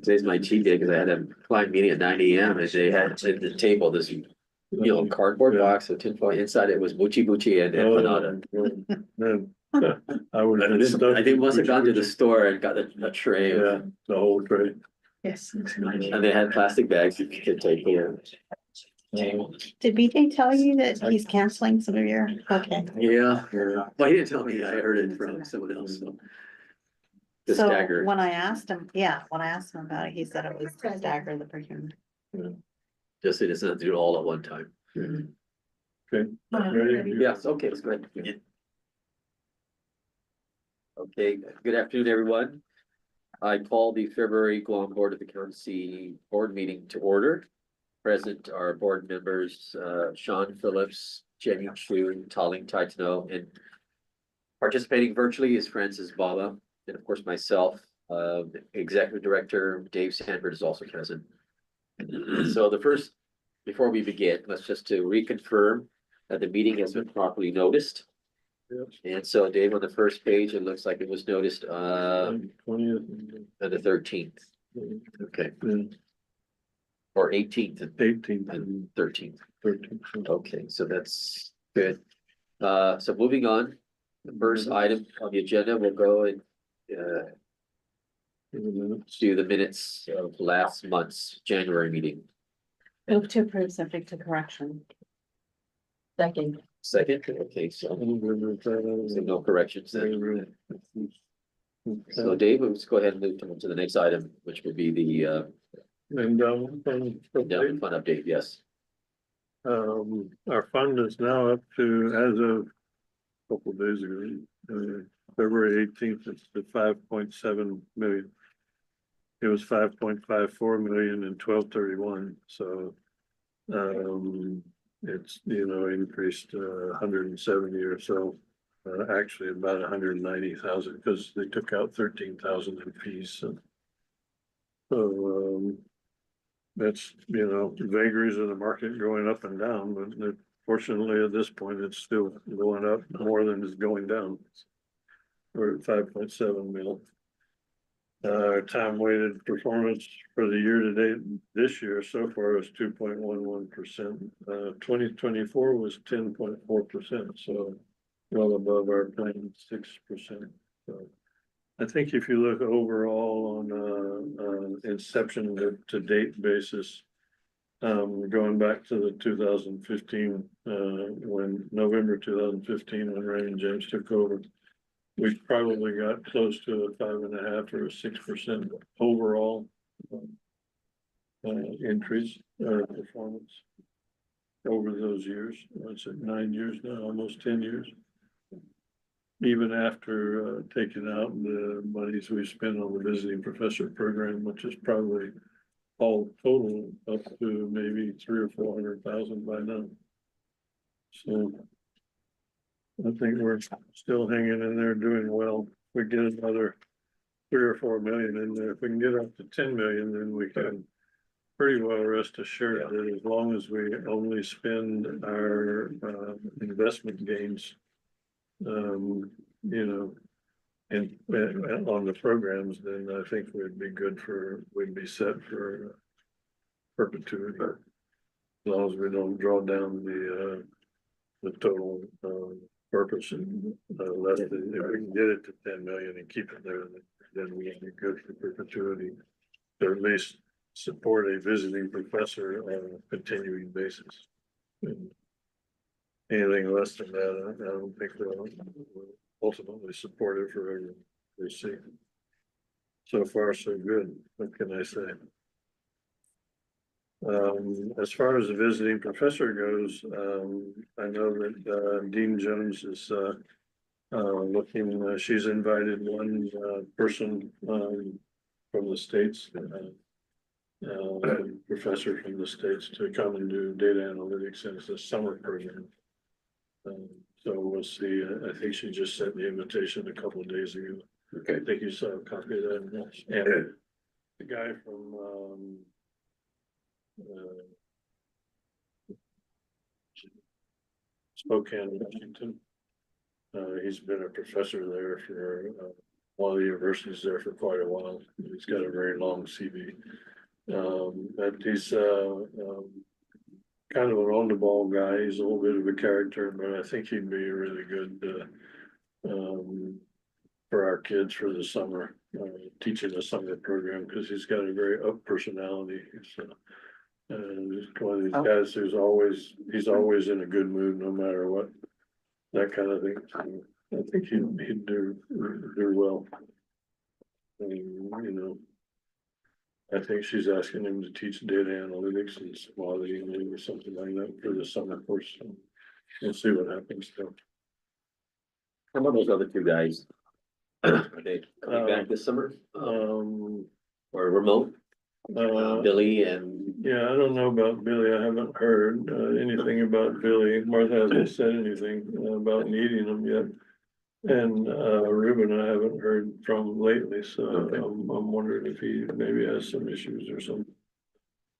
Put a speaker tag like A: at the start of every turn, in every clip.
A: Today's my cheat day because I had a client meeting at 9 a.m. and they had at the table this, cardboard box with tinfoil. Inside it was Mochi Mochi and empanada.
B: Man, I would have been
A: I
B: stuck.
A: think must have gone to the store and got a tray
B: Yeah, the whole tray.
C: Yes.
A: and they had plastic bags you could take here.
C: Did BJ tell you that he's canceling some of your, okay.
A: Yeah, well, he didn't tell me. I heard it from someone else. So. The
C: So
A: stagger.
C: when I asked him about it, he said it was to stagger the procurement.
A: Just it doesn't do it all at one time.
B: Okay. Ready?
A: Yes, okay, let's go ahead. Okay, good afternoon, everyone. I call the February Guam Board of Accountancy Board meeting to order. Present are board members, Sean Phillips, Jenny Chu, Taling Taitano, and participating virtually is Francis Baba, and of course myself, Executive Director Dave Sandford is also present. So before we begin, let's just to reconfirm that the meeting has been properly noticed.
B: Yep.
A: And so Dave, on the first page, it looks like it was noticed,
B: 20th.
A: on the 13th. Okay, or 18th
B: 18th
A: and 13th.
B: 13th.
A: Okay, so that's good. So moving on, the first item on the agenda, we'll go and do the minutes of last month's January meeting.
C: Move to approve subject to correction. Second.
A: Second, okay, so no corrections then. So Dave, let's go ahead and move to the next item, which would be the
B: And
A: endowment fund update, yes.
B: our fund is now up to, as of a couple of days ago, February 18th, it's to 5.7 million. It was 5.54 million in 12/31, so it's, increased 170 or so. Actually about 190,000 because they took out 13,000 in fees. So that's, vagaries of the market going up and down, but fortunately at this point, it's still going up more than it's going down. We're at 5.7 mil. Time weighted performance for the year to date this year so far is 2.11%. 2024 was 10.4%, so well above our plan 6%. So I think if you look overall on inception to date basis, going back to the 2015, when November 2015, when Ray and James took over, we've probably got close to a 5.5 or a 6% overall increase performance over those years. What's it, 9 years now, almost 10 years. Even after taking out the monies we spent on the visiting professor program, which is probably all total up to maybe 300,000 or 400,000 by now. So I think we're still hanging in there doing well. We get another 3 or 4 million in there. If we can get up to 10 million, then we can pretty well rest assured that as long as we only spend our investment gains, and on the programs, then I think we'd be set for perpetuity. As long as we don't draw down the total purpose and less than, if we can get it to 10 million and keep it there, then we'll be good for perpetuity. Or at least support a visiting professor on a continuing basis. And anything less than that, I don't think we'll ultimately support it forever. We'll see. So far, so good. What can I say? As far as the visiting professor goes, I know that Dean Jones is looking. She's invited one person from the States, professor from the States, to come and do data analytics, and it's a summer program. So we'll see. I think she just sent the invitation a couple of days ago. Okay. I think you saw a copy of that. And the guy from Spokane, Washington. He's been a professor there for one of the universities there for quite a while. He's got a very long CV. But he's, kind of an on-the-ball guy. He's a little bit of a character, but I think he'd be really good, for our kids for the summer, teaching the summer program, because he's got a very up personality. Just one of these guys who's he's always in a good mood, no matter what, that kind of thing. So I think he'd do well. You know, I think she's asking him to teach data analytics and quality or something like that for the summer course. So we'll see what happens though.
A: How about those other two guys? Are they coming back this summer? Or remote? Billy and.
B: Yeah, I don't know about Billy. I haven't heard anything about Billy. Martha hasn't said anything about needing him yet. And Ruben, I haven't heard from lately, so
A: Okay.
B: I'm wondering if he maybe has some issues or something.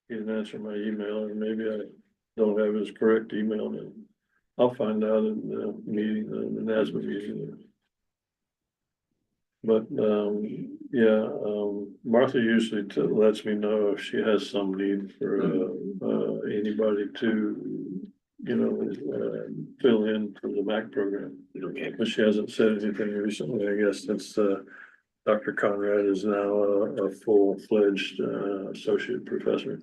B: He didn't answer my email, or maybe I don't have his correct email. And I'll find out in the meeting, the NASBA meeting. But yeah, Martha usually lets me know if she has some need for anybody to, you know, fill in for the MAC program.
A: Okay.
B: But she hasn't said anything recently. I guess that's Dr. Conrad is now a full-fledged associate professor.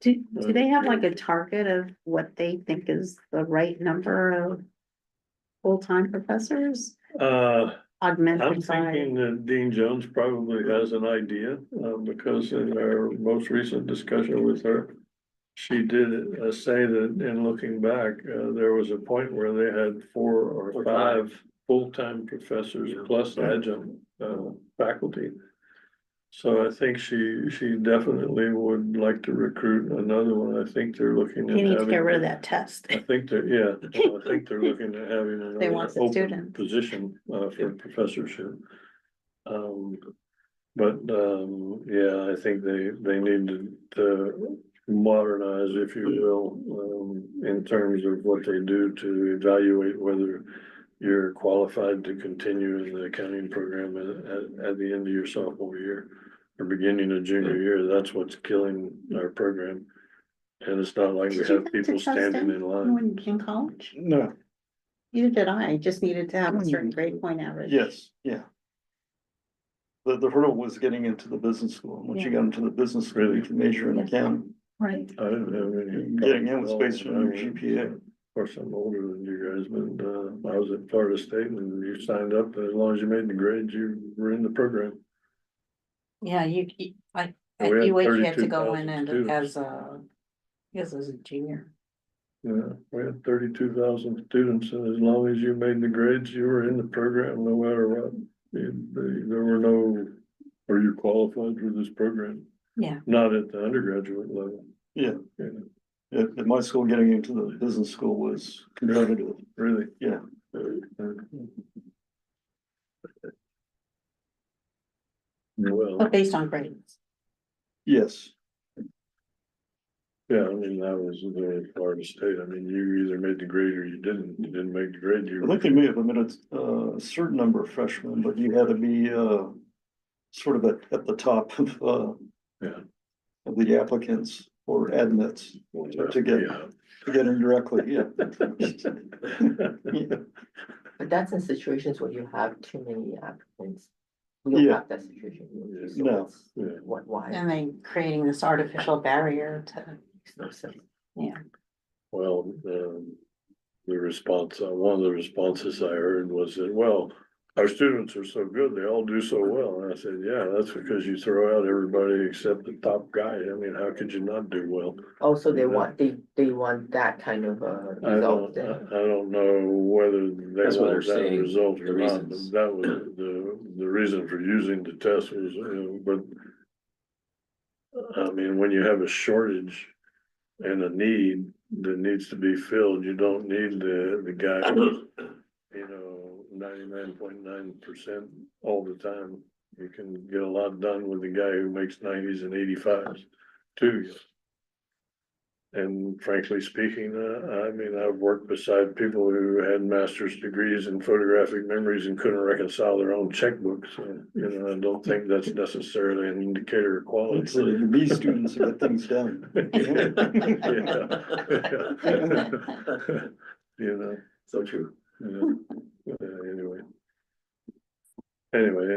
C: Do they have like a target of what they think is the right number of full-time professors?
B: I'm
C: Augmented by,
B: thinking that Dean Jones probably has an idea, because in our most recent discussion with her, she did say that in looking back, there was a point where they had 4 or 5 full-time professors plus adjunct faculty. So I think she definitely would like to recruit another one. I think they're looking at
C: you need to
B: having.
C: get rid of that test.
B: I think that, yeah, I think they're looking at having
C: They
B: another
C: want the
B: open
C: students.
B: position for professorship. But yeah, I think they need to modernize, if you will, in terms of what they do to evaluate whether you're qualified to continue in the accounting program at the end of your sophomore year or beginning of junior year. That's what's killing our program. And it's not like we
C: Did you
B: have
C: have to
B: people
C: test
B: standing
C: them
B: in line.
C: when in college?
D: No,
C: Neither did I just needed to have a certain grade point average.
D: yes, yeah. The hurdle was getting into the business school. Once you got into the business school, you can major in accounting.
C: Right.
B: I didn't have any.
D: Getting in was based on your GPA.
B: Of course, I'm older than you guys, but I was at Florida State and you signed up, and as long as you made the grades, you were in the program.
E: Yeah,
B: And
E: at
B: we had
E: UH, you had to go
B: 32,000
E: in and
B: students.
E: as a junior.
B: Yeah, we had 32,000 students, and as long as you made the grades, you were in the program, no matter what. There were no, are you qualified for this program?
E: Yeah.
B: Not at the undergraduate level.
D: Yeah.
B: Yeah,
D: At my school, getting into the business school was competitive.
B: really.
D: Yeah.
B: Well,
E: But based on grades.
D: Yes,
B: yeah, I mean, that was the Florida State. I mean, you either made the grade or you didn't. You didn't make the grade.
D: I think they may have admitted a certain number of freshmen, but you had to be sort of at the top of
B: Yeah.
D: of the applicants or admits to get in directly, yeah.
F: But that's in situations where you have too many applicants. We don't
D: Yeah.
F: have that situation. So
D: No.
F: it's-
B: Yeah.
F: Why?
E: And they creating this artificial barrier to,
F: Makes no sense.
E: yeah.
B: Well, the response, one of the responses I heard was that, well, our students are so good, they all do so well. And I said, yeah, that's because you throw out everybody except the top guy. I mean, how could you not do well?
F: Also,
B: Yeah.
F: they want that kind of
B: I
F: result.
B: don't know whether they
A: That's what they're
B: want that
A: saying,
B: result
A: the
B: or not, but
A: reasons.
B: that was the reason for using the test was, but. I mean, when you have a shortage and a need that needs to be filled, you don't need the guy, you know, 99.9% all the time. You can get a lot done with the guy who makes 90s and 85s too. And frankly speaking, I mean, I've worked beside people who had master's degrees in photographic memories and couldn't reconcile their own checkbooks. So, you know, I don't think that's necessarily an indicator of quality.
D: So the B students who get things done.
B: Yeah. You know,
A: So true.
B: anyway. Anyway,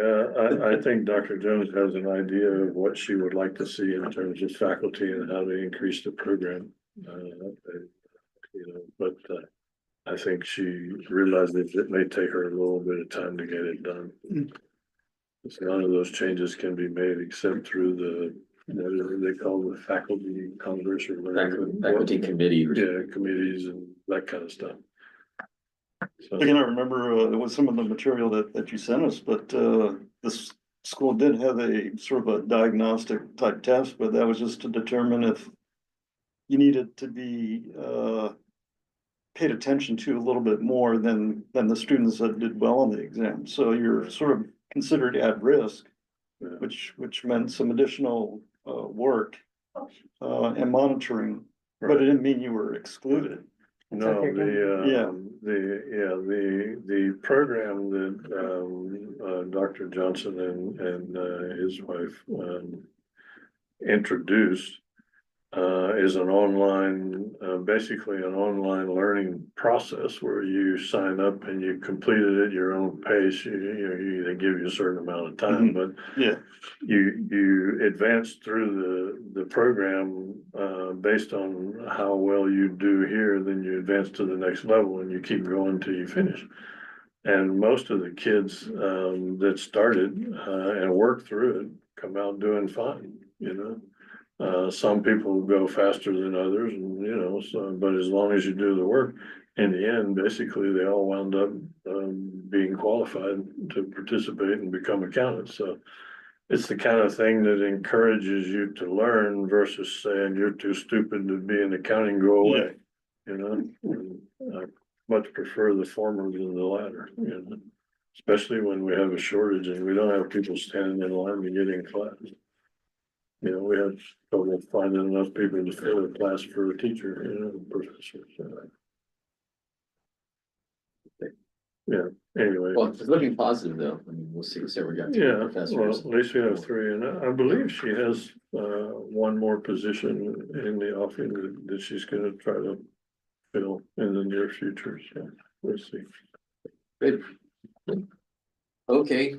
B: I think Dr. Jones has an idea of what she would like to see in terms of faculty and how to increase the program. You know, but I think she realizes it may take her a little bit of time to get it done. So none of those changes can be made except through the, what is it they call the faculty congress or whatever.
A: Faculty committee. or
B: Yeah, committees and that kind of stuff. So,
D: I cannot remember, it was some of the material that you sent us, but, this school did have a sort of a diagnostic type test, but that was just to determine if you needed to be, paid attention to a little bit more than the students that did well on the exam. So you're sort of considered at risk,
B: Yeah.
D: which meant some additional, work, and monitoring, but it didn't mean you were excluded.
B: no,
D: Yeah.
B: the program that Dr. Johnson and his wife introduced is an online, basically an online learning process where you sign up and you completed at your own pace. They give you a certain amount of time, but
D: Yeah,
B: you advance through the program based on how well you do here, then you advance to the next level and you keep going till you finish. And most of the kids that started and worked through it come out doing fine, you know. Some people go faster than others, and you know, so but as long as you do the work, in the end, basically they all wound up being qualified to participate and become accountants. So it's the kind of thing that encourages you to learn versus saying you're too stupid to be in accounting, go away. You know, and I much prefer the former than the latter, you know, especially when we have a shortage and we don't have people standing in line to get in class. You know, we have trouble finding enough people to fill a class for a teacher, you know, professor. So. Yeah, anyway.
A: Well, it's looking positive though. I mean, we'll see we got two
B: Yeah, well,
A: professors.
B: at least we have three, and I believe she has one more position in the office that she's gonna try to fill in the near future, so we'll see.
A: Good. Okay,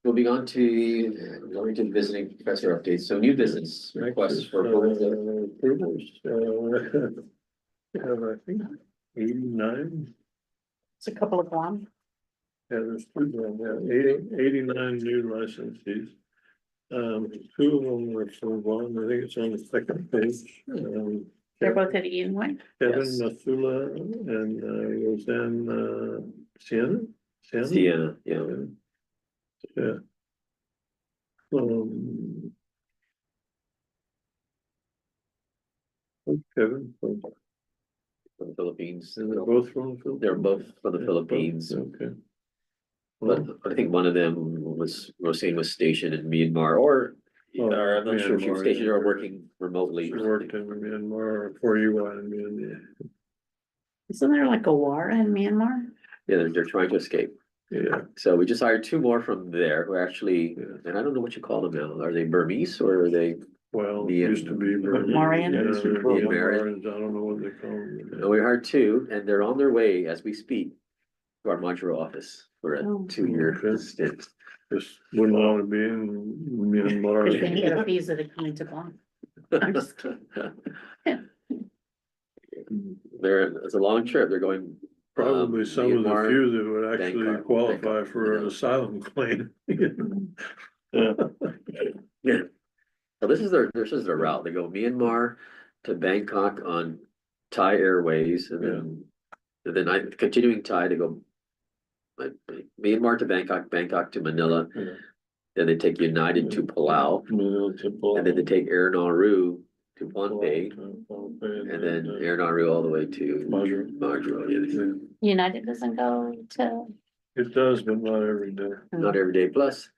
A: moving on to going to visiting professor updates. So new business requests for approval.
B: Approvals, I think 89.
C: It's a couple of Guam.
B: Yeah, there's two, yeah, 89 new licensees. Two of them were for one, I think it's on the second page.
C: They're both at Ian White.
B: Kevin
A: Yes.
B: Mathula and Roseanne Sienna?
A: Sienna, yeah.
B: Yeah. Kevin, from-
A: From the Philippines.
B: and they're both from the Philippines?
A: They're both from the Philippines,
B: Okay.
A: but
B: Well,
A: I think one of them Roseanne was stationed in Myanmar or
B: Oh,
A: I'm not sure if she was
B: Myanmar,
A: stationed
B: yeah.
A: or working remotely.
B: she worked in Myanmar for you in Myanmar.
C: Isn't there like a war in Myanmar?
A: Yeah, they're trying to escape.
B: Yeah,
A: So we just hired two more from there who actually,
B: Yeah.
A: and I don't know what you call them now. Are they Burmese or are they?
B: well,
A: The,
B: used to be.
C: Marian?
B: Yeah,
A: Marian.
B: Marians, I don't know what they call them.
A: No, we hired two and they're on their way as we speak to our modular office for a
C: Oh.
A: 2-year
B: Okay.
A: stint.
B: Just wouldn't want to be in Myanmar.
C: Because they need a visa to come into Guam. I'm just kidding.
A: It's a long trip. They're going.
B: Probably some of the
A: Myanmar,
B: few that would actually
A: Bangkok,
B: qualify
A: Bangkok,
B: for an
A: yeah.
B: asylum claim.
D: yeah.
A: Yeah. So this is their route. They go Myanmar to Bangkok on Thai Airways and then continuing Thai to go Myanmar to Bangkok, Bangkok to Manila.
B: Yeah.
A: Then they take United to Palau and then they take Air Nauru to Pohnpei and then Air Nauru all the way to Majuro. Yeah.
C: United doesn't go to.
B: It does, but not every day.
A: Not every day. Plus,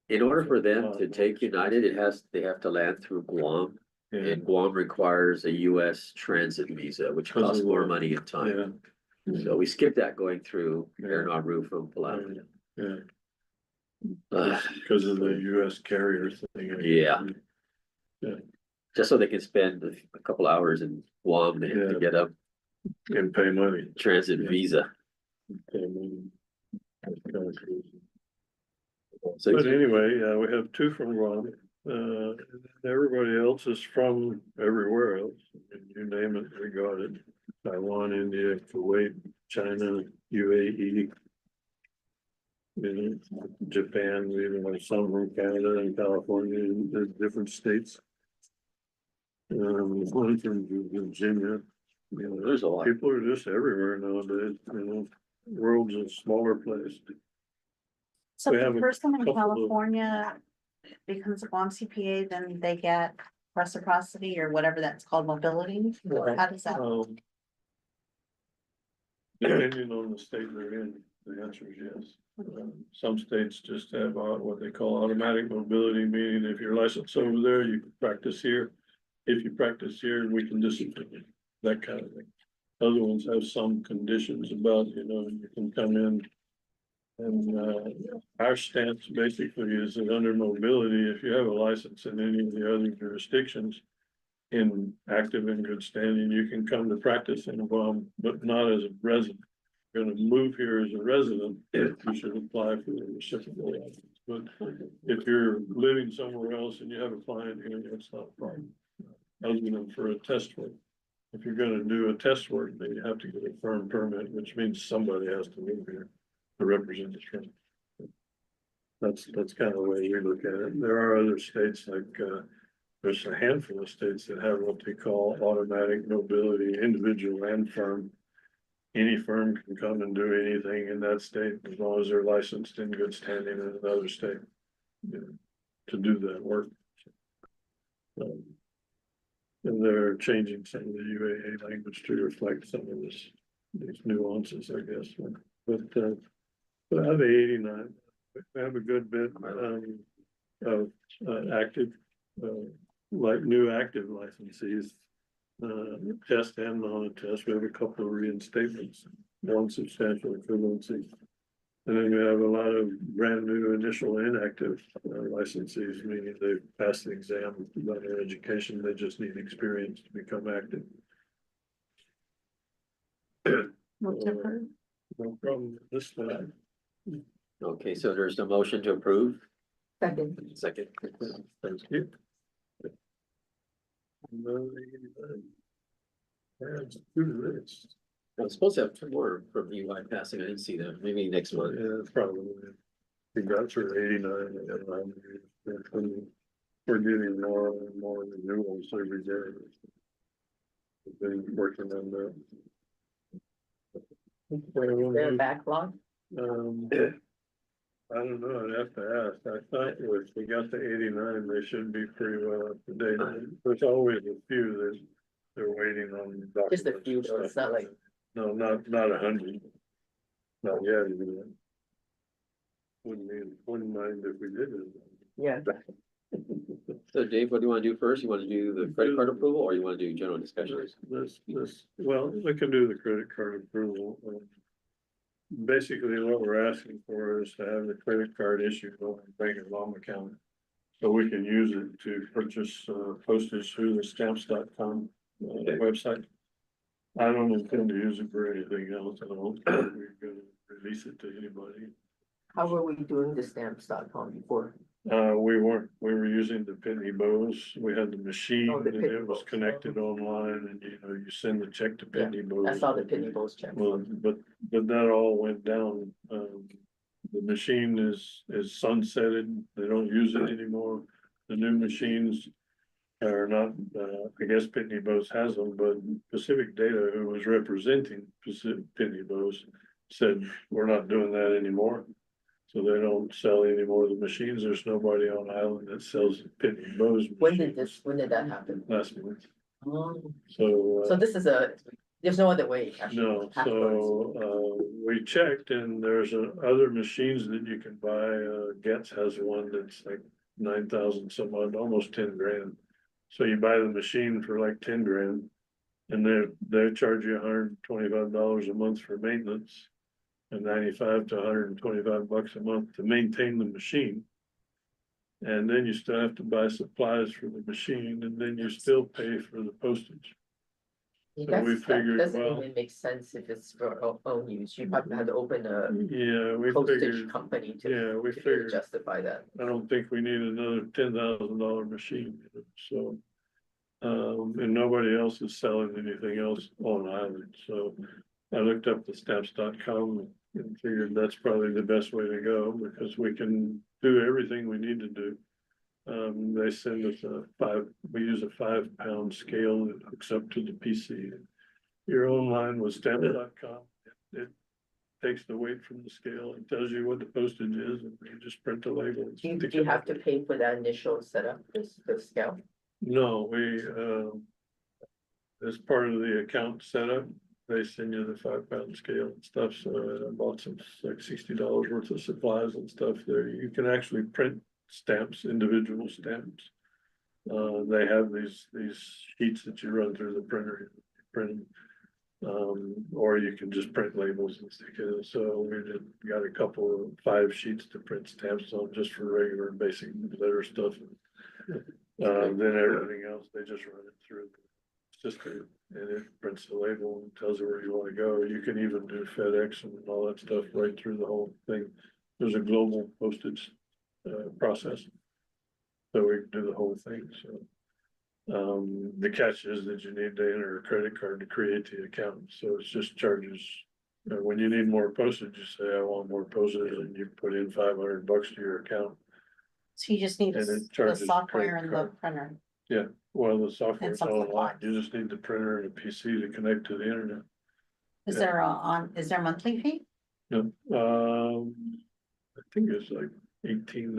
A: in order for them to take United, they have to land through Guam. and Guam requires a US transit visa, which
B: Because
A: costs
B: of
A: more
B: the-
A: money and time.
B: Yeah,
A: So we skipped that going through Air Nauru from Palau.
B: yeah,
A: Uh,
B: because of the US carrier thing.
A: Yeah. Just so they can spend a couple hours in Guam to
B: Yeah.
A: get a
B: And pay money.
A: transit visa.
B: Pay money. That's kind of crazy.
A: So
B: But anyway, we have two from Guam. Everybody else is from everywhere else. I mean, you name it, we got it. Taiwan, India, Kuwait, China, UAE. You know, Japan, we even have some from Canada and California, and the different states. One from Virginia. You know,
A: there's a lot.
B: people are just everywhere nowadays, you know, world's a smaller place.
C: So
B: We
C: if
B: have
C: the
B: a
C: person in
B: couple of-
C: California becomes a Guam CPA, then they get reciprocity or whatever that's called, mobility? How does that?
B: Depending on the state they're in, the answer is yes. Some states just have what they call automatic mobility, meaning if you're licensed over there, you can practice here. If you practice here, we can discipline you, that kind of thing. Other ones have some conditions about, you know, you can come in. And our stance basically is that under mobility, if you have a license in any of the other jurisdictions. In active and good standing, you can come to practice in Guam, but not as a resident. You're gonna move here as a resident, you should apply for the reciprocal license. But if you're living somewhere else and you have a client here, that's not a problem. Other than for a test work. If you're gonna do a test work, then you have to get a firm permit, which means somebody has to live here to represent the firm. That's kind of the way we look at it. There are other states like, there's a handful of states that have what they call automatic mobility, individual and firm. Any firm can come and do anything in that state as long as they're licensed in good standing in another state. You know, to do that work. And they're changing some of the UAA language to reflect some of these nuances, I guess. But I have 89, we have a good bit of active. Like new active licensees, test and non-test, we have a couple of reinstatements, one substantial equivalency. And then we have a lot of brand new initial inactive licensees, meaning they've passed the exam about their education, they just need experience to become active. No problem with this one.
A: Okay, so there's a motion to approve.
F: Second.
A: Second.
B: Thank you. That's two lists.
A: I'm supposed to have two more from EY passing. I didn't see them. Maybe next month.
B: Yeah, probably. We got through 89 and we're getting more and more renewals every day. We've been working on that.
F: Their backlog.
B: I don't know, I'd have to ask. I thought if we got to 89, they should be pretty well up to date. There's always a few that they're waiting on.
F: Just a few,
B: documents
F: though,
B: and
F: it's
B: stuff.
F: not like-
B: No, not 100. Not yet, even. Wouldn't mind if we did it.
F: Yeah.
A: So Dave, what do you want to do first? You want to do the credit card approval or you want to do general discussions?
B: Well, we can do the credit card approval. Basically, what we're asking for is to have the credit card issued on a bank and loan account. So we can use it to purchase postage through the stamps.com website. I don't intend to use it for anything else. I don't think we're gonna release it to anybody.
F: How were we doing the stamps.com before?
B: We were using the Pitney Bowes. We had the machine
F: Oh, the
B: and
F: Pitney
B: it was
F: Bowes.
B: connected online and you send the check to
F: Yeah,
B: Pitney Bowes.
F: I saw the Pitney Bowes check.
B: Well, but that all went down. The machine is sunsetted. They don't use it anymore. The new machines are not, I guess Pitney Bowes has them, but Pacific Data, who was representing Pitney Bowes, said, we're not doing that anymore. So they don't sell any more of the machines. There's nobody on island that sells Pitney Bowes.
F: When did that happen?
B: Last month.
F: Oh,
B: So.
F: so this is there's no other way. actually.
B: No,
F: Have to go
B: so, we checked and there's other machines that you can buy, Getz has one that's like 9,000 some odd, almost 10 grand. So you buy the machine for like 10 grand. And they charge you $125 a month for maintenance. And 95 to $125 a month to maintain the machine. And then you still have to buy supplies for the machine, and then you still pay for the postage. So we
F: That
B: figured,
F: doesn't
B: well,
F: even make sense if it's for own use, you probably have to open a
B: yeah, we
F: postage
B: figured,
F: company
B: yeah,
F: to
B: we
F: be able to
B: figured,
F: justify that.
B: I don't think we need another $10,000 machine, so. And nobody else is selling anything else on island, so I looked up the stamps.com and figured that's probably the best way to go, because we can do everything we need to do. They send us we use a 5-pound scale that hooks up to the PC. Your own line with stamps.com, it takes the weight from the scale and tells you what the postage is, and you just print the label. and
F: Do
B: stick
F: you
B: it
F: have
B: up.
F: to pay for that initial setup, the scale?
B: No, as part of the account setup, they send you the 5-pound scale and stuff, so I bought some like $60 worth of supplies and stuff there. You can actually print stamps, individual stamps. They have these sheets that you run through the printer, print them. Or you can just print labels and stick it in. So we got a couple of 5 sheets to print stamps on, just for regular basic letter stuff. Then everything else, they just run it through the system, and it prints the label and tells you where you want to go. You can even do FedEx and all that stuff right through the whole thing. There's a global postage process. So we can do the whole thing, so. The catch is that you need to enter a credit card to create the account, so it's just charges. When you need more postage, you say, I want more postage, and you put in $500 to your account.
E: So you just need
B: And it
E: the
B: charges
E: software
B: credit
E: and the
B: card.
E: printer.
B: Well, the software is
E: some
B: all online,
E: supplies.
B: you just need the printer and a PC to connect to the internet.
E: Is
B: Yeah.
E: there is there a monthly fee?
B: No, I think it's like $18,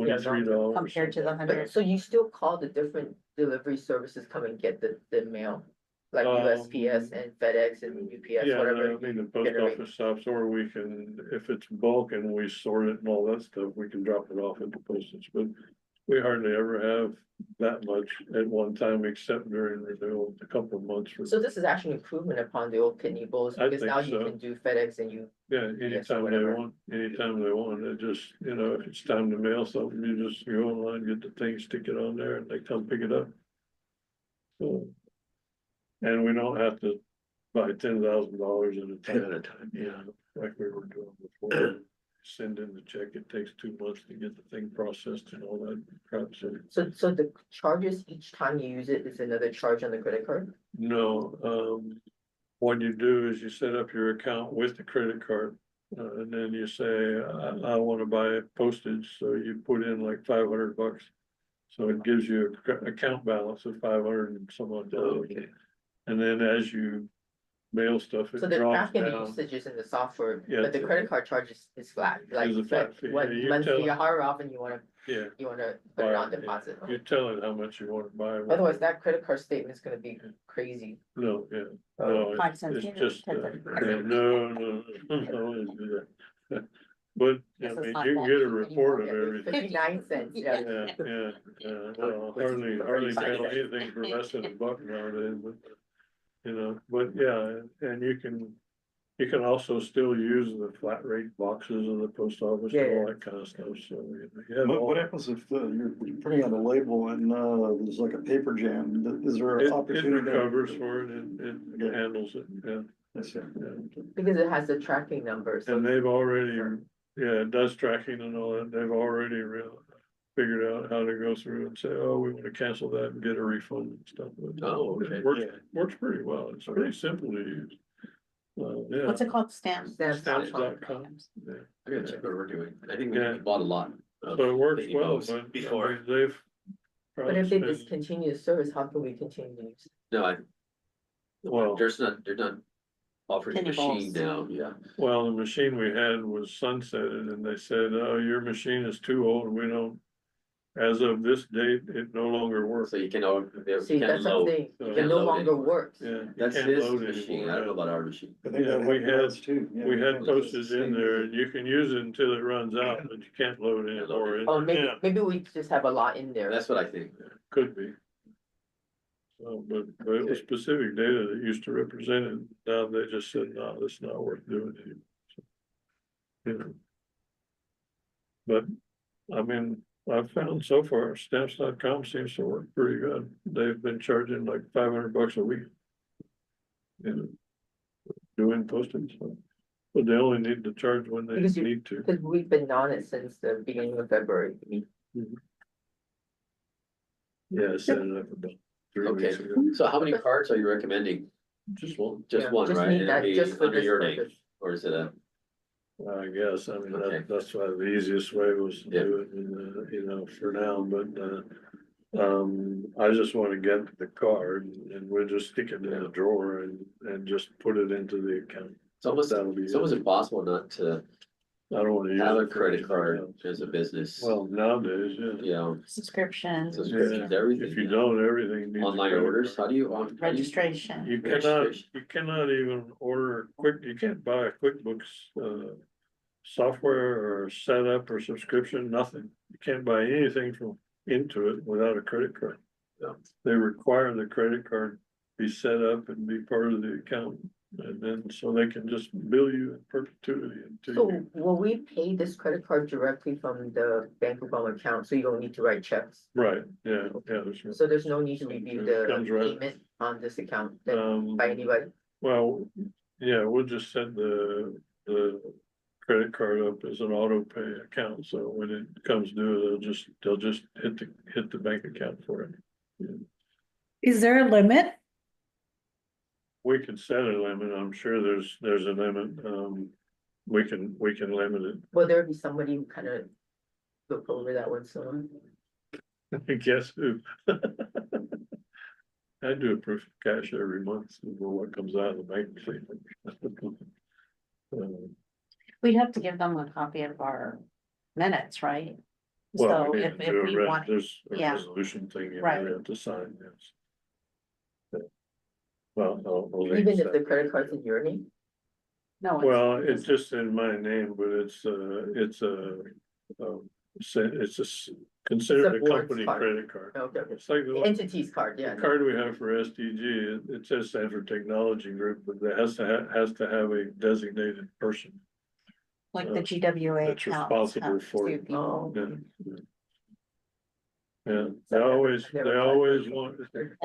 F: Yeah,
B: $23.
E: Compared to the
F: But
E: 100?
F: so you still call the different delivery services come and get the mail? Like USPS and FedEx and UPS,
B: Yeah,
F: whatever.
B: I mean, the post
F: generate.
B: office stops, or we can, if it's bulk and we sort it and all that stuff, we can drop it off at the postage, but we hardly ever have that much at one time, except during renewal, a couple of months.
F: So this is actually improvement upon the old Pitney Bowes,
B: I
F: because
B: think
F: now you
B: so.
F: can do FedEx and you,
B: Yeah,
F: Yes, or
B: anytime they want, it just, if it's time to mail something, you just go online, get the thing, stick it on there, and they come pick it up. So. And we don't have to buy $10,000 at a time, like we were doing before. Send in the check, it takes 2 months to get the thing processed and all that crap,
F: so the charges each time you use it is another charge on the credit card?
B: no, what you do is you set up your account with the credit card. And then you say, I want to buy postage, so you put in like $500. So it gives you an account balance of 500 and some odd dollars.
A: Okay.
B: And then as you mail stuff,
F: So
B: it
F: the
B: drops
F: tracking the
B: down.
F: usages in the software,
B: Yeah,
F: but the credit card charge is flat, like,
B: Is a flat
F: but
B: fee.
F: what
B: Yeah, you
F: monthly,
B: tell-
F: however often you wanna
B: Yeah.
F: put it on
B: buy-
F: deposit.
B: You're telling how much you want to buy.
F: Otherwise, that credit card statement is gonna be crazy.
B: No,
F: Oh,
B: no,
E: 5 cents
B: it's
E: here,
B: just,
E: 10 cents
B: yeah,
E: there.
B: no, I wouldn't do that. But, I
E: Guess it's
B: mean,
E: not
B: you can
E: that
B: get a
E: cheap
B: report of
F: Yeah,
B: everything.
F: 59 cents, yeah.
B: Yeah, well, hardly mail anything for less than $1 nowadays, but yeah, and you can also still use the flat rate boxes of the post office and all that kind of stuff, so. You have all-
D: What happens if you're putting out a label and there's like a paper jam? Is there an
B: It
D: opportunity?
B: recovers for it, it
D: Okay.
B: handles it, yeah.
D: Yes, sir.
F: Because it has the tracking number, so.
B: And they've already, it does tracking and all that, they've already figured out how to go through and say, oh, we want to cancel that and get a refund and stuff. But
A: Oh, okay.
B: it works pretty well, it's pretty simple to use. Yeah.
E: What's it called? Stamps?
F: Stamps.com.
B: Stamps.com. Yeah.
A: I gotta check what we're doing. I think we
B: Yeah.
A: bought a lot. of
B: So it works
A: Pitney
B: well,
A: Bowes
B: but I
A: before.
B: mean, they've.
F: But if they
B: probably spent-
F: discontinue the service, how can we continue to use it?
A: No,
B: Well,
A: they're not offering a
E: Pitney
A: machine
E: Bowes.
A: now, yeah.
B: well, the machine we had was sunsetted and they said, oh, your machine is too old, we don't. As of this date, it no longer works.
A: So you can,
F: See, that's
A: load.
F: something,
B: So-
F: it
A: Can't
F: no
A: load
F: longer
A: anymore.
F: works.
B: Yeah. you
A: That's
B: can't
A: his
B: load
A: machine,
B: anymore.
A: I don't know about our machine.
D: I think
B: Yeah,
D: that
B: we
D: happened to
B: had-
D: us too. Yeah,
B: We had
D: can't-
B: postage in there and you can use it until it runs out, but you can't load anymore.
F: Oh, maybe,
B: Yeah.
F: maybe we just have a lot in there.
A: That's what I think.
B: Could be. But it was specific data that used to represent it, now they just said, no, that's not worth doing anymore. So, you know. But, I mean, I've found so far, stamps.com seems to work pretty good, they've been charging like $500 a week. You know, doing postage, so, but they only need to charge when they
F: Because you-
B: need to.
F: Cause we've been on it since the beginning of February.
B: Yeah, I set it up about 3
A: Okay,
B: weeks ago,
A: so how many cards are you recommending?
B: just one.
A: Just
F: Yeah,
A: one,
F: just
A: right?
F: need
A: And it'll
F: that
A: be
F: just for
A: under
F: this
A: your name,
F: purpose.
A: or is it a?
B: I guess, I mean,
A: Okay.
B: that's why the easiest way was to
A: Yeah.
B: do it, you know, for now, but, I just wanna get the card and we'll just stick it in a drawer and just put it into the account.
A: It's almost,
B: That'll be
A: it's almost
B: it.
A: impossible not to
B: I don't wanna use
A: have a
B: it for
A: credit
B: anything
A: card
B: else.
A: as a business,
B: Well, nowadays, yeah.
A: you know,
E: Subscriptions.
A: subscriptions,
B: Yeah,
A: everything.
B: if you
A: yeah.
B: don't, everything needs. a
A: Online
B: credit
A: orders,
B: card.
A: how do you?
E: Registration.
B: You
A: Registration.
B: cannot even order you can't buy a QuickBooks, software or setup or subscription, nothing. You can't buy anything from Intuit without a credit card.
A: Yeah.
B: They require the credit card be set up and be part of the account. And then, so they can just bill you in perpetuity until
F: So will we pay this credit card directly from the Bank of Guam account, so you don't need to write checks?
B: right, yeah, there's.
F: So there's no need to review the
B: Comes right-
F: payment on this account then by
B: Um,
F: anybody?
B: well, yeah, we'll just set the credit card up as an auto pay account, so when it comes due, they'll just hit the bank account for it.
E: Is there a limit?
B: We can set a limit, I'm sure there's a limit, we can limit it.
F: Will there be somebody who kind of look over that one soon?
B: Guess who? I do a proof of cash every month for what comes out of the bank statement.
E: We'd have to give them a copy of our minutes, right?
B: Well,
E: So
B: we
E: if
B: need to do
E: we want,
B: there's a
E: yeah.
B: resolution thing you
E: Right.
B: have to sign, yes. Yeah. Well, I'll link
F: Even if the
B: that.
F: credit card's in your name?
E: no.
B: Well, it's just in my name, but it's considered a
F: board's
B: company
F: card.
B: credit card.
F: Okay, okay.
B: It's like
F: The
B: the
F: entity's card, yeah.
B: card we have for SDG, it says Sanford Technology Group, but it has to have a designated person.
E: Like the GWA
B: That's
E: account.
B: responsible for it.
F: Oh.
B: Yeah. Yeah, they always want,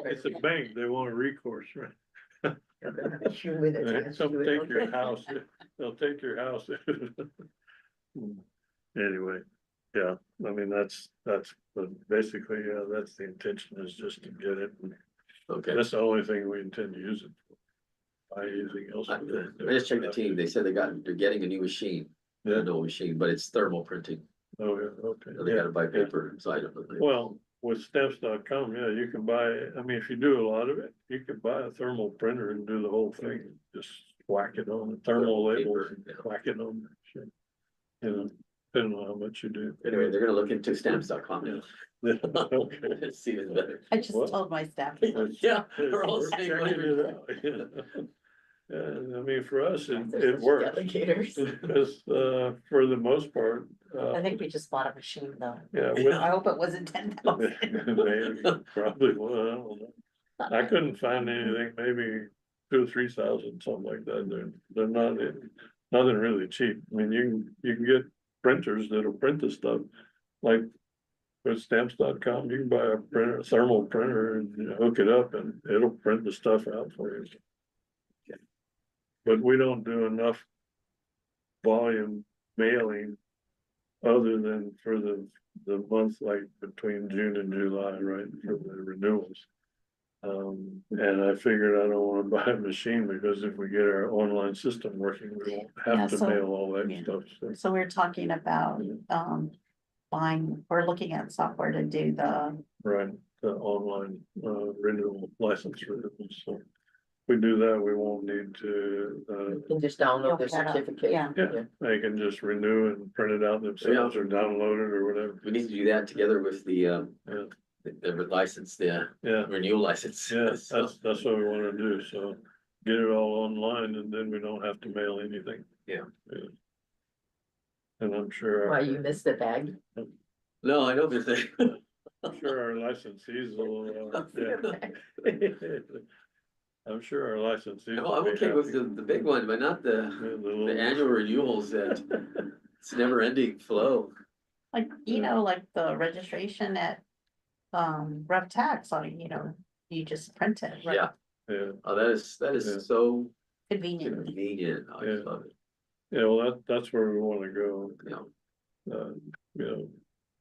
B: it's a bank, they want a recourse, right?
F: Human attached
B: Some
F: to it,
B: take your
F: okay.
B: house, they'll take your house. Anyway, yeah, I mean, that's, but basically, yeah, that's the intention, is just to get it.
A: Okay,
B: That's the only thing we intend to use it for. Buy anything else.
A: I
B: with it.
A: I just checked the team, they said they're getting a new machine,
B: Yeah,
A: no machine, but it's thermal printing,
B: oh, yeah, okay.
A: so they gotta buy
B: Yeah.
A: paper, so I don't know.
B: Well, with stamps.com, yeah, you can buy, I mean, if you do a lot of it, you can buy a thermal printer and do the whole thing, just whack it on the thermal label,
A: Paper, yeah.
B: whack it on. Sure. You know, depending on how much you do.
A: Anyway, they're gonna look into stamps.com now.
B: Okay.
A: See it better.
E: I just
B: What?
E: told my staff.
A: Yeah, we're all
B: We're
A: saying
B: checking
A: whatever.
B: it out, yeah. Yeah, I mean, for us,
F: They're
B: it
F: such
B: works,
F: delegators.
B: because, for the most part,
E: I think we just bought a machine though.
B: yeah.
E: I hope it wasn't 10,000.
B: Maybe, probably, well, I don't know. I couldn't find anything, maybe 2,000 or 3,000, something like that, they're not, nothing really cheap, I mean, you can get printers that'll print the stuff. Like with stamps.com, you can buy a printer, a thermal printer, and you hook it up and it'll print the stuff out for you. But we don't do enough volume mailing other than for the month like between June and July, right, for the renewals. And I figured I don't wanna buy a machine, because if we get our online system working, we won't
E: Yeah,
B: have to
E: so-
B: mail all that
E: yeah.
B: stuff, so.
E: So we're talking about, we're looking at software to do the,
B: Right, the online renewal license renewals, so. If we do that, we won't need to,
F: You can just download the
E: Look that up,
F: certificate.
E: yeah.
B: they can just renew and print it out themselves or download it or whatever,
A: We need to do that together with the,
B: yeah,
A: the license, the
B: yeah.
A: renewal license.
B: Yeah,
A: So,
B: that's what we wanna do, so get it all online and then we don't have to mail anything.
A: Yeah.
B: And I'm sure.
F: Why, you missed the bag?
A: No, I know, but they,
B: I'm sure our licensees will, yeah. I'm sure our licensees.
A: No, I'm
B: will be
A: okay with
B: happy.
A: the big one, but not
B: Yeah,
A: the annual renewals that, it's never ending flow.
E: Like, you know, like the registration at, Rev Tax, you just print it. right?
A: Yeah,
B: Yeah,
A: oh, that
B: Yeah.
A: is so
E: Convenient.
A: convenient, I
B: Yeah.
A: love it,
B: yeah, well, that's where we wanna go.
A: you know.
B: You know,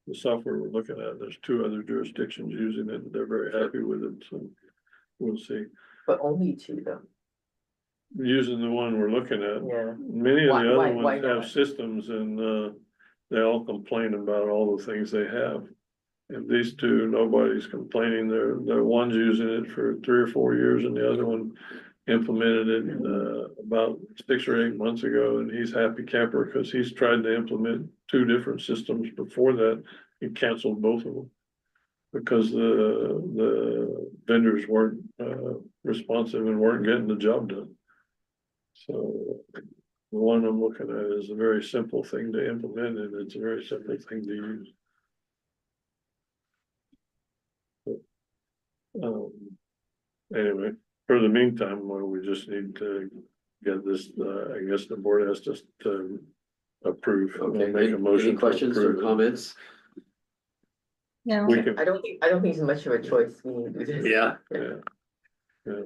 B: the software we're looking at, there's 2 other jurisdictions using it, and they're very happy with it, so we'll see.
F: But only two though.
B: Using the one we're looking at,
F: Yeah.
B: many of the
F: Why
B: other ones have
F: not?
B: systems and, they all complain about all the things they have. And these 2, nobody's complaining, they're one's using it for 3 or 4 years and the other one implemented it, about 6 or 8 months ago, and he's happy camper, because he's tried to implement 2 different systems before that, he canceled both of them. Because the vendors weren't, responsive and weren't getting the job done. So the one I'm looking at is a very simple thing to implement, and it's a very simple thing to use. Um, anyway, for the meantime, well, we just need to get this, I guess the board has to approve.
A: Okay,
B: Make a motion
A: any
B: to
A: questions or
B: approve it.
A: comments?
E: Yeah.
B: We can,
F: I don't think it's much of a choice. We need to do this.
A: Yeah,
B: yeah,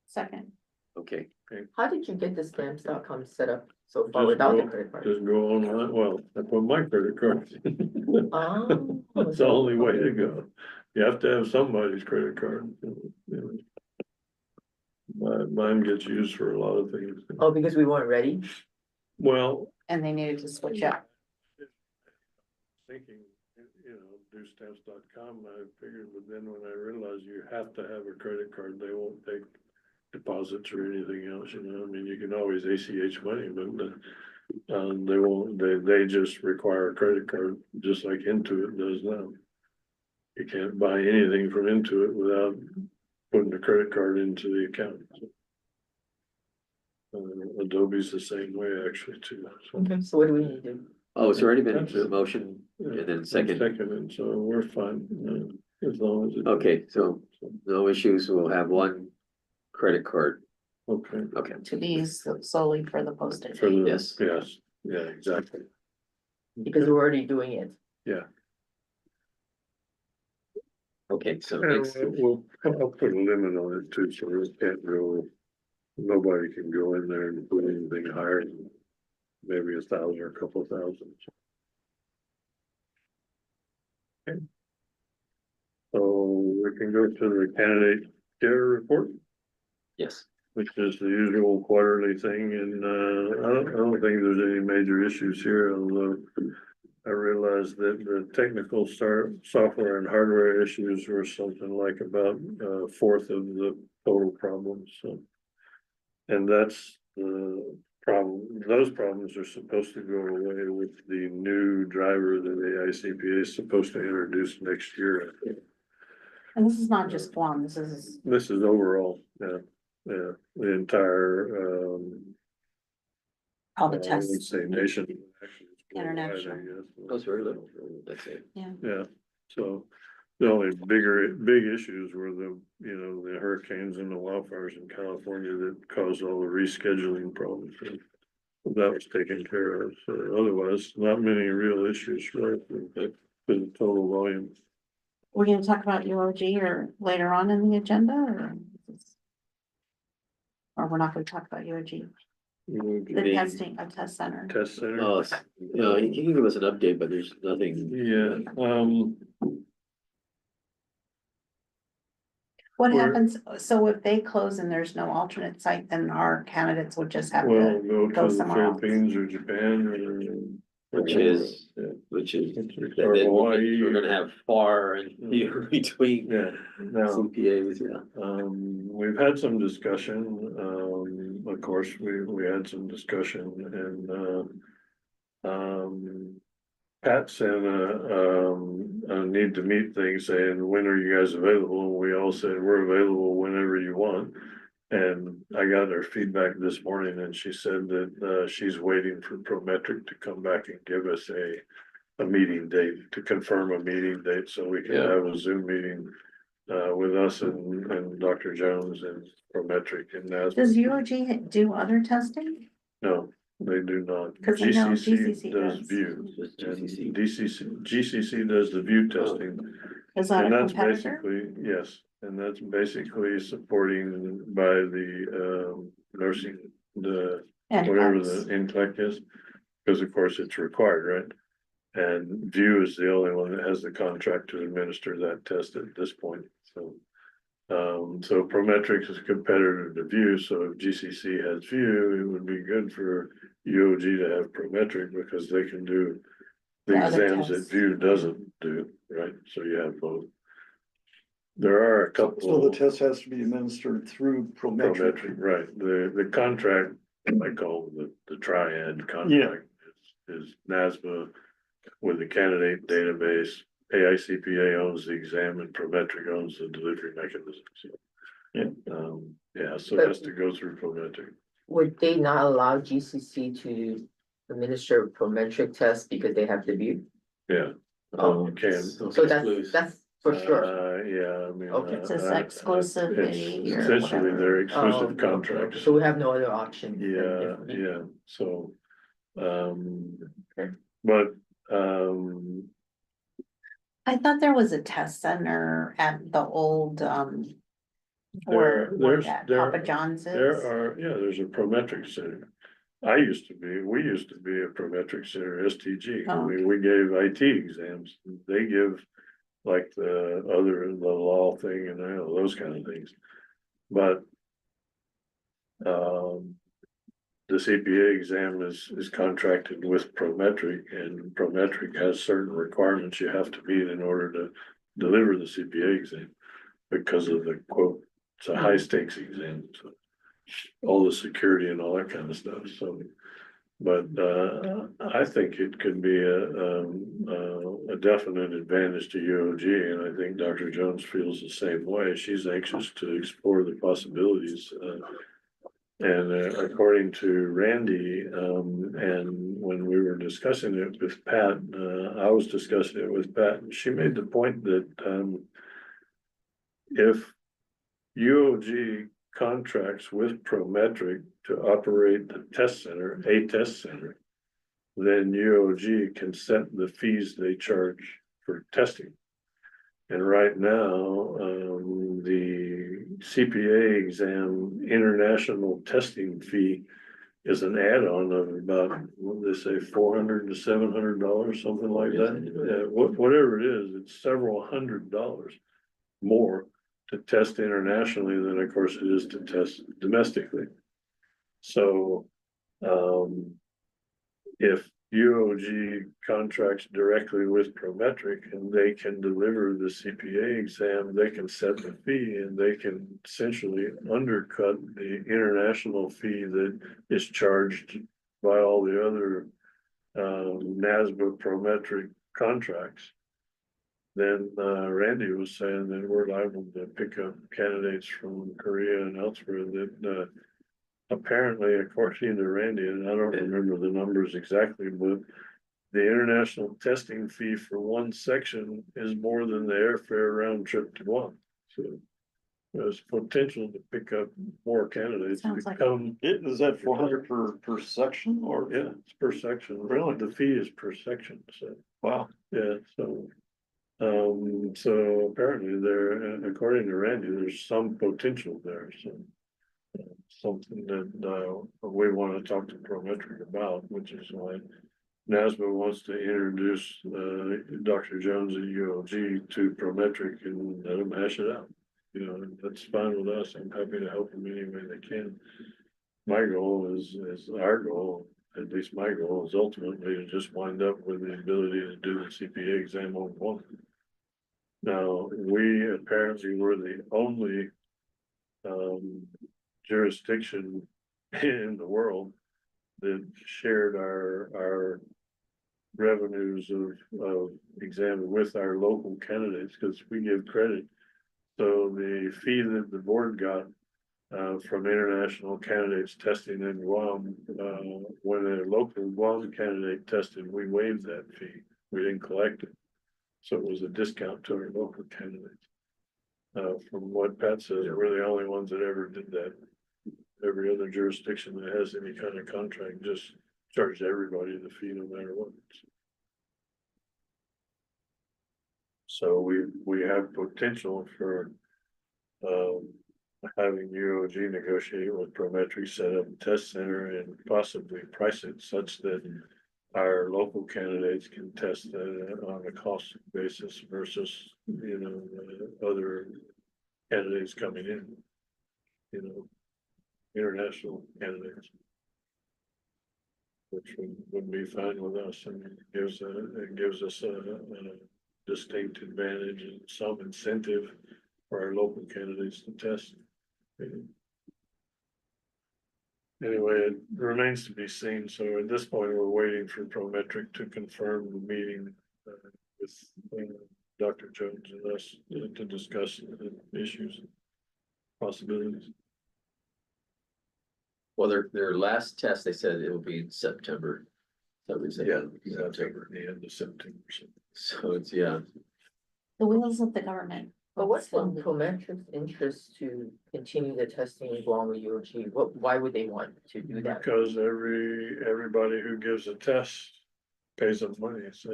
E: Second.
A: okay,
F: How did you get the stamps.com set up so far
B: Just
F: without the
B: go-
F: credit card?
B: just go online, well, I put my credit card.
F: Oh.
B: That's the only way to go. You have to have somebody's credit card. Mine gets used for a lot of things.
F: Oh, because we weren't ready?
B: Well,
E: And they needed to switch up.
B: thinking, do stamps.com, I figured, but then when I realized you have to have a credit card, they won't take deposits or anything else, I mean, you can always ACH money, but they won't, they just require a credit card, just like Intuit does now. You can't buy anything from Intuit without putting a credit card into the account. Adobe's the same way actually too. So,
F: Okay, so what do we need to do?
A: oh, it's already been
B: That's it.
A: a motion, and then second,
B: and so we're fine, as long as.
A: okay, so no issues, we'll have one credit card,
B: Okay.
A: okay,
E: To be used solely for the postage.
B: For the,
A: Yes.
B: yes, yeah, exactly.
F: Because we're already doing it.
A: okay, so
B: And
A: next,
B: I'll put a limit on it too, so it can't go, nobody can go in there and put anything higher than maybe 1,000 or a couple thousand. Okay. So we can go to the candidate care report,
A: yes,
B: which is the usual quarterly thing, and I don't think there's any major issues here, although I realized that the technical software and hardware issues were something like about a fourth of the total problems, so. And that's the problem, those problems are supposed to go away with the new driver that the ICPA is supposed to introduce next year.
E: And this is not just Guam, this is,
B: This is overall, the entire,
E: all the
B: I would
E: tests.
B: say nation. Actually, it's worldwide, I
E: International.
B: guess.
A: that was very little, that's it.
B: Yeah, so the only big issues were the hurricanes and the wildfires in California that caused all the rescheduling problems. And that was taken care of, so otherwise, not many real issues, right, with the total volume.
E: We're gonna talk about UOG or later on in the agenda or we're not gonna talk about UOG, the
A: mean-
E: testing, a test center.
B: Test center.
A: Oh, you can give us an update, but there's nothing,
B: Yeah,
E: What
B: We're-
E: happens, so if they close and there's no alternate site, then our candidates would just have
B: well,
E: to,
B: go
E: go
B: to the
E: somewhere else.
B: Philippines or Japan or.
A: which is,
B: Yeah.
A: which is,
B: Or
A: then
B: Hawaii.
A: we're gonna have far and near between
B: Yeah, now.
A: CPAs, yeah.
B: We've had some discussion, of course, we had some discussion and, Pat sent a need to meet thing saying, when are you guys available? And we all said, we're available whenever you want. And I got her feedback this morning and she said that, she's waiting for Prometric to come back and give us a meeting date, to confirm a meeting date, so we can
A: Yeah.
B: have a Zoom meeting. With us and Dr. Jones and Prometric and NAS.
C: Does UOG do other testing?
B: No, they do not.
C: 'Cause I know
B: GCC
C: GCC
B: does
C: does.
B: view.
A: Just
B: And
A: GCC.
B: GCC does the view testing.
C: Is that
B: And
C: a
B: that's
C: competitor?
B: basically, yes, and that's basically supporting by the nursing, the, whatever the NCLEX is. Because of course it's required, right? And View is the only one that has the contract to administer that test at this point, so. So Prometric is a competitor to View, so if GCC has View, it would be good for UOG to have Prometric because they can do. The
C: The other
B: exams that
C: tests.
B: View doesn't do, right, so you have both. There are a couple.
D: So the test has to be administered through Prometric.
B: Prometric, right, the contract, I call the triad contract. Is NASBA with the candidate database, AICPA owns the exam and Prometric owns the delivery mechanism, so. Yeah, so it has to go through Prometric.
F: Would they not allow GCC to administer Prometric tests because they have the view?
B: Yeah.
F: Oh,
B: Can.
F: So that's for sure.
B: Yeah, I mean.
F: Okay.
C: It's this exclusivity
B: It's
C: or
B: essentially
C: whatever.
B: their
F: Oh,
B: exclusive
F: okay.
B: contracts.
F: So we have no other option. than
B: Yeah,
F: different-
B: yeah, so,
F: Okay.
B: but,
C: I thought there was a test center at the old, where
B: there's,
C: that
B: there,
C: Papa John's
B: there
C: is.
B: are, yeah, there's a Prometric center. We used to be a Prometric center, STG, I
C: Oh,
B: mean, we gave IT exams, they give. Like the law thing and those kind of things, but. The CPA exam is contracted with Prometric, and Prometric has certain requirements you have to meet in order to deliver the CPA exam. Because of the quote, it's a high stakes exam, so all the security and all that kind of stuff, so. But I think it could be a definite advantage to UOG, and I think Dr. Jones feels the same way. She's anxious to explore the possibilities. And according to Randy, and when we were discussing it with Pat, I was discussing it with Pat, and she made the point that if UOG contracts with Prometric to operate the test center, a test center, then UOG can set the fees they charge for testing. And right now, the CPA exam international testing fee is an add-on of about, what did they say, $400 to $700, something like that. Whatever it is, it's several $100s more to test internationally than, of course, it is to test domestically. So, if UOG contracts directly with Prometric and they can deliver the CPA exam, they can set the fee and they can essentially undercut the international fee that is charged by all the other NASBA Prometric contracts. Then Randy was saying that we're liable to pick up candidates from Korea and elsewhere that apparently, according to Randy, and I don't remember the numbers exactly, but the international testing fee for one section is more than the airfare round trip to Guam. So there's potential to pick up more candidates
C: Sounds
B: to
C: like-
B: come.
D: Is that 400 per section or?
B: Yeah, it's per section.
D: Really?
B: The fee is per section, so.
D: Wow.
B: Yeah, so apparently there, according to Randy, there's some potential there, so. Something that we want to talk to Prometric about, which is why NASBA wants to introduce Dr. Jones at UOG to Prometric and let them hash it out. You know, that's fine with us. I'm happy to help them any way they can. My goal is our goal, at least my goal is ultimately to just wind up with the ability to do the CPA exam on one. Now, we apparently were the only jurisdiction in the world that shared our revenues of exam with our local candidates, because we give credit. So the fee that the board got from international candidates testing in Guam, when a local Guam candidate tested, we waived that fee. we didn't collect it. So it was a discount to our local candidates. From what Pat says, we're the only ones that ever did that. Every other jurisdiction that has any kind of contract just charged everybody the fee no matter what. So we have potential for having UOG negotiate with Prometric, set up a test center and possibly price it such that our local candidates can test that on a cost basis versus, other candidates coming in, international candidates. Which would be fine with us, and it gives us a distinct advantage and some incentive for our local candidates to test. Anyway, it remains to be seen, so at this point, we're waiting for Prometric to confirm the meeting with Dr. Jones and us to discuss the issues, possibilities.
A: Well, their last test, they said it will be in September. So we said,
B: September, the end of September.
A: So it's, yeah,
E: The wheels of the government.
F: But what's the Prometric's interest to continue the testing in Guam with UOG? Why would they want to do that?
B: Because everybody who gives a test pays them money, so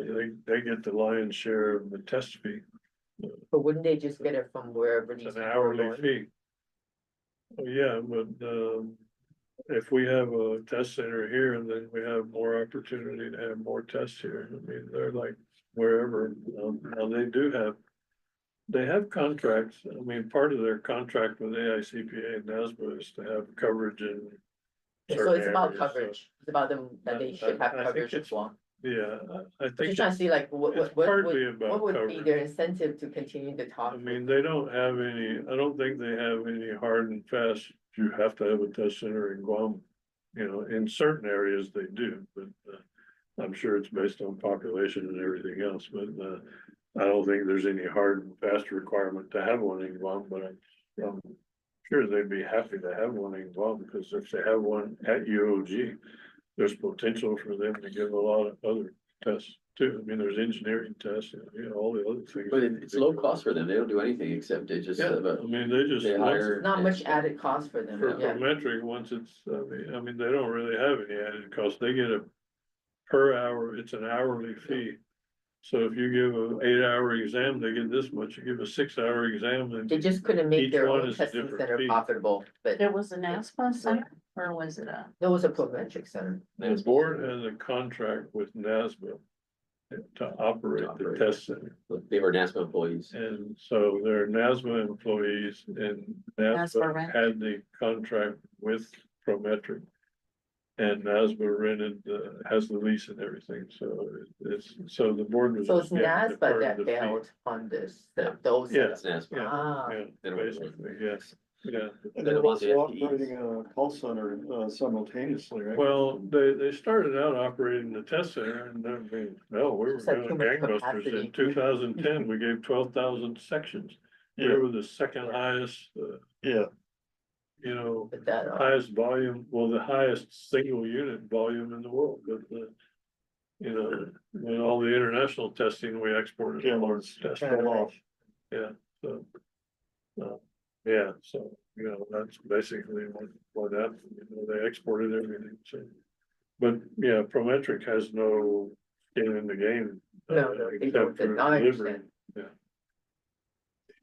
B: they get the lion's share of the test fee.
F: But wouldn't they just get it from wherever these
B: It's an
F: people are
B: hourly
F: going?
B: fee. Oh, yeah, but if we have a test center here and then we have more opportunity to have more tests here, I mean, they're like wherever, now they have contracts. I mean, part of their contract with AICPA and NASBA is to have coverage in.
F: So
B: certain
F: it's about
B: areas, so-
F: coverage. It's about them that they should have
B: I think
F: coverage as
B: it's-
F: well.
B: Yeah, I
F: Just
B: think
F: trying to see like
B: it's partly about
F: what would be
B: coverage.
F: their incentive to continue to talk?
B: I mean, they don't have any, I don't think they have any hard and fast, you have to have a test center in Guam. In certain areas they do, but I'm sure it's based on population and everything else, but I don't think there's any hard and fast requirement to have one in Guam, but I'm sure they'd be happy to have one in Guam, because if they have one at UOG, there's potential for them to give a lot of other tests too. I mean, there's engineering tests and, all the other things.
A: but it's low cost for them. They don't do anything except they just,
B: Yeah, I mean, they just.
A: they hire.
F: Not much added cost for them,
B: For
F: yeah.
B: Prometric, once it's, I mean, they don't really have any added cost. They get a per hour, it's an hourly fee. So if you give an 8-hour exam, they get this much. You give a 6-hour exam and.
F: They just couldn't make
B: Each
F: their
B: one
F: own
B: is a
F: testing
B: different
F: center
B: fee.
F: profitable, but
E: There was an ASPA center, or was it a?
F: there was a Prometric center.
B: The board has a contract with NASBA to operate the test center.
A: They were NASPA employees.
B: And so they're NASBA employees, and
E: NASBA
B: NASBA
E: rent.
B: had the contract with Prometric. And NASBA has the lease and everything, so so the board was.
F: So it's
B: just getting the part
F: NASBA
B: of the
F: that
B: fee.
F: bailed on this,
A: Yeah.
F: those.
B: Yeah.
A: It's NASPA.
B: Yeah.
F: Ah,
B: Yeah,
A: They don't-
B: basically, yes, yeah.
D: And
A: They
D: they're
A: don't want the
D: also
A: FTEs.
D: operating a call center simultaneously, right?
B: Well, they started out operating the test center, and then we were
F: Just had too
B: doing
F: much
B: gangbusters
F: capacity.
B: in 2010, we gave 12,000 sections. We
D: Yeah.
B: were the second highest,
D: Yeah,
F: but that,
B: highest volume, well, the highest single unit volume in the world, but when all the international testing, we exported.
D: yeah,
B: all our
D: it's
B: tests.
D: fell off.
B: Yeah, so. Yeah, so, that's basically what happened, they exported everything, so. But, yeah, Prometric has no skin in the game.
F: no, they don't,
B: except for
F: but I
B: delivery.
F: understand.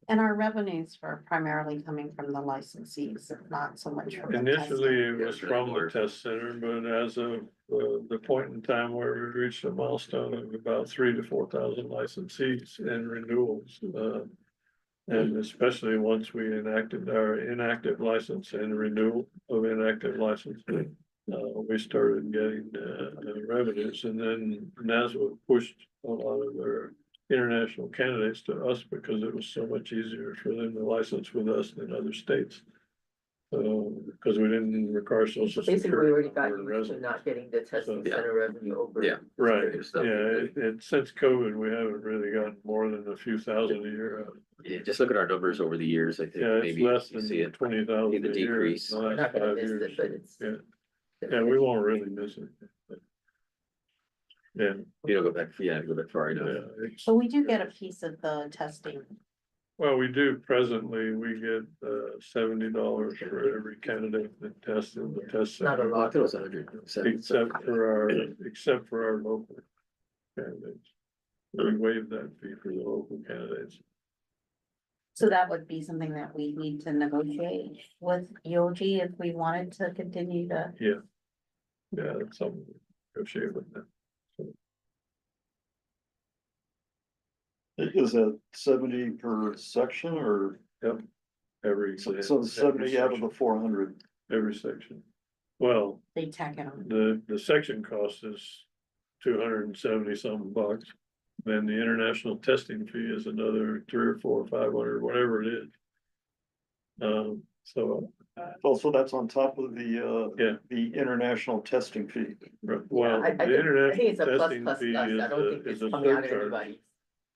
E: And our revenues were primarily coming from the licensees, not so much from. the
B: Initially,
E: testing.
B: it was from the test center, but as of the point in time where we reached a milestone of about 3,000 to 4,000 licensees and renewals. And especially once we enacted our inactive license and renewal of inactive license, we started getting revenues, and then NASBA pushed a lot of their international candidates to us because it was so much easier for them to license with us than other states. Because we didn't require
F: So
B: social
F: basically, we
B: security.
F: already got
B: for
F: used to
B: residents.
F: not getting the testing
A: Yeah.
F: center revenue over.
A: Yeah.
B: Right,
A: Good stuff.
B: yeah, since COVID, we haven't really gotten more than a few thousand a year out of it.
A: Yeah, just look at our numbers over the years. I think
B: Yeah, it's
A: maybe
B: less
A: you
B: than
A: see it.
B: 20,000
A: see the
B: a year in
A: decrease.
B: the
F: We're
B: last
F: not gonna
B: 5
F: miss
B: years.
F: it, but it's.
B: Yeah, yeah, we won't really miss it. Yeah,
A: You don't go back, go back far enough.
B: yeah.
E: So we do get a piece of the testing.
B: Well, we do presently, we get $70 for every candidate that tests in the test
F: Not a
B: center.
A: I
F: lot.
A: thought it was 100.
B: Except for our local candidates. We waive that fee for the local candidates.
E: So that would be something that we need to negotiate with EOG if we wanted to continue to.
B: Yeah, that's something to negotiate with them.
D: Is that 70 per section or
B: Every.
D: so
B: every
D: 70 out of
B: section-
D: the 400?
B: Every section. Well,
E: They tack it on.
B: the section cost is 270 something bucks. Then the international testing fee is another 300 or 400 or 500, whatever it is. So,
D: Also, that's on top of
B: Yeah.
D: the international testing fee.
B: well,
F: I
B: the
F: think it's
B: international
F: a plus,
B: testing
F: plus,
B: fee
F: plus. I don't think
B: is
F: it's
B: a
F: coming out of
B: surcharge.
F: anybody's.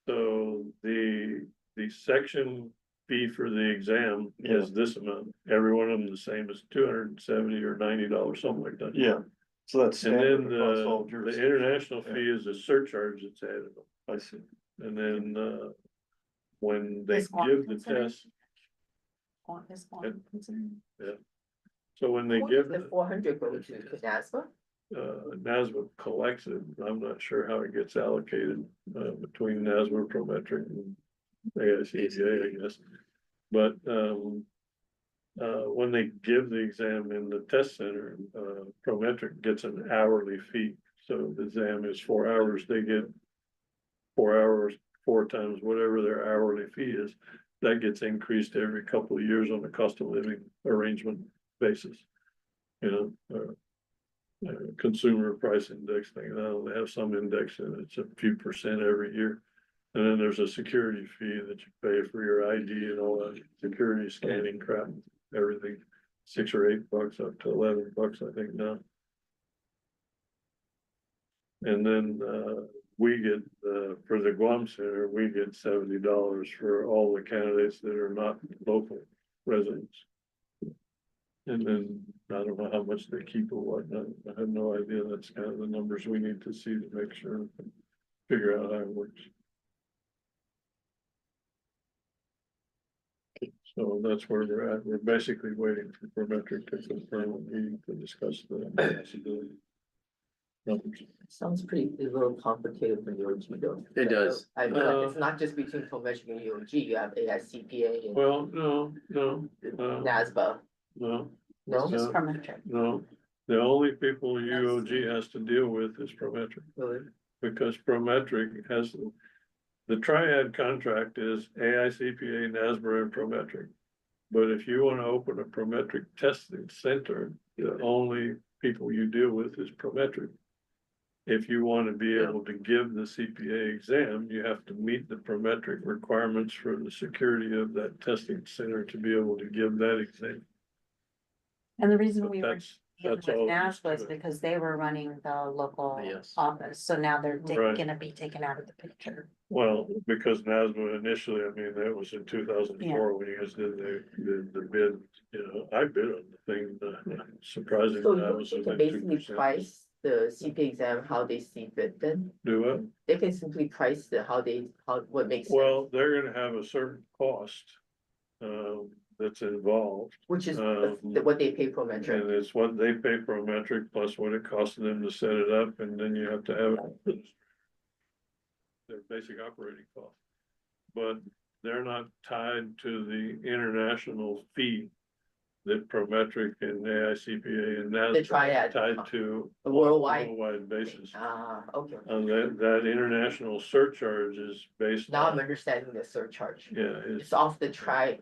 B: So the section fee for the exam is this amount. Every one of them the same as 270 or $90, something like that.
D: Yeah, so that's
B: And then
D: standard across all
B: the
D: jurisdictions.
B: international fee is a surcharge that's added on.
D: I see.
B: And then when they
E: Is Guam
B: give the
E: considered?
B: test,
E: Is Guam considered?
B: so when they
F: Who
B: give
F: does the 400 go to NASBA?
B: NASBA collects it, I'm not sure how it gets allocated between NASBA, Prometric and AICPA, I guess. But when they give the exam in the test center, Prometric gets an hourly fee. So the exam is 4 hours, they get 4 hours, 4 times whatever their hourly fee is. That gets increased every couple of years on a cost of living arrangement basis. You know, consumer price index thing, they have some index and it's a few percent every year. And then there's a security fee that you pay for your ID and all that security scanning crap, everything, $6 or $8 up to $11, I think now. And then we get for the Guam Center, we get $70 for all the candidates that are not local residents. And then I don't know how much they keep or whatnot. I have no idea. That's kind of the numbers we need to see to make sure, figure out how it works. So that's where we're at. We're basically waiting for Prometric to confirm a meeting to discuss the possibility. Numbers.
F: Sounds pretty, a little complicated for EOG though.
A: It does.
F: I know, it's not just between Prometric and EOG, you have AICPA and
B: Well, no,
F: NASBA,
B: no,
F: no?
E: Just Prometric.
B: no. The only people UOG has to deal with is Prometric.
F: Really?
B: Because Prometric has, the triad contract is AICPA, NASBA, and Prometric. But if you want to open a Prometric testing center, the only people you deal with is Prometric. If you want to be able to give the CPA exam, you have to meet the Prometric requirements for the security of that testing center to be able to give that exam.
E: And the reason
B: But
E: we were dealing
B: that's
E: with
B: all there is
E: NASBA
B: to
E: is
B: it.
E: because they were running the local
A: Yes.
E: office, so now they're
B: Right.
E: gonna be taken out of the picture.
B: Well, because NASBA initially, I mean, that was in 2004 when you guys did the bid, you know, I bid on the thing, surprisingly.
F: So
B: I
F: you
B: was
F: can
B: about
F: basically
B: 2%.
F: price the CPA exam how they see fit then?
B: Do what?
F: They can simply price the what makes sense,
B: Well, they're gonna have a certain cost, that's involved.
F: which is
B: um,
F: what they pay Prometric.
B: And it's what they pay for a metric plus what it costs them to set it up, and then you have to have their basic operating cost. But they're not tied to the international fee that Prometric and AICPA and
F: The
B: NASDAQ
F: triad.
B: tied to.
F: The
B: on a
F: worldwide.
B: Worldwide basis.
F: Okay.
B: And that international surcharge is based
F: Now I'm
B: on,
F: understanding the surcharge.
B: yeah,
F: It's off the tri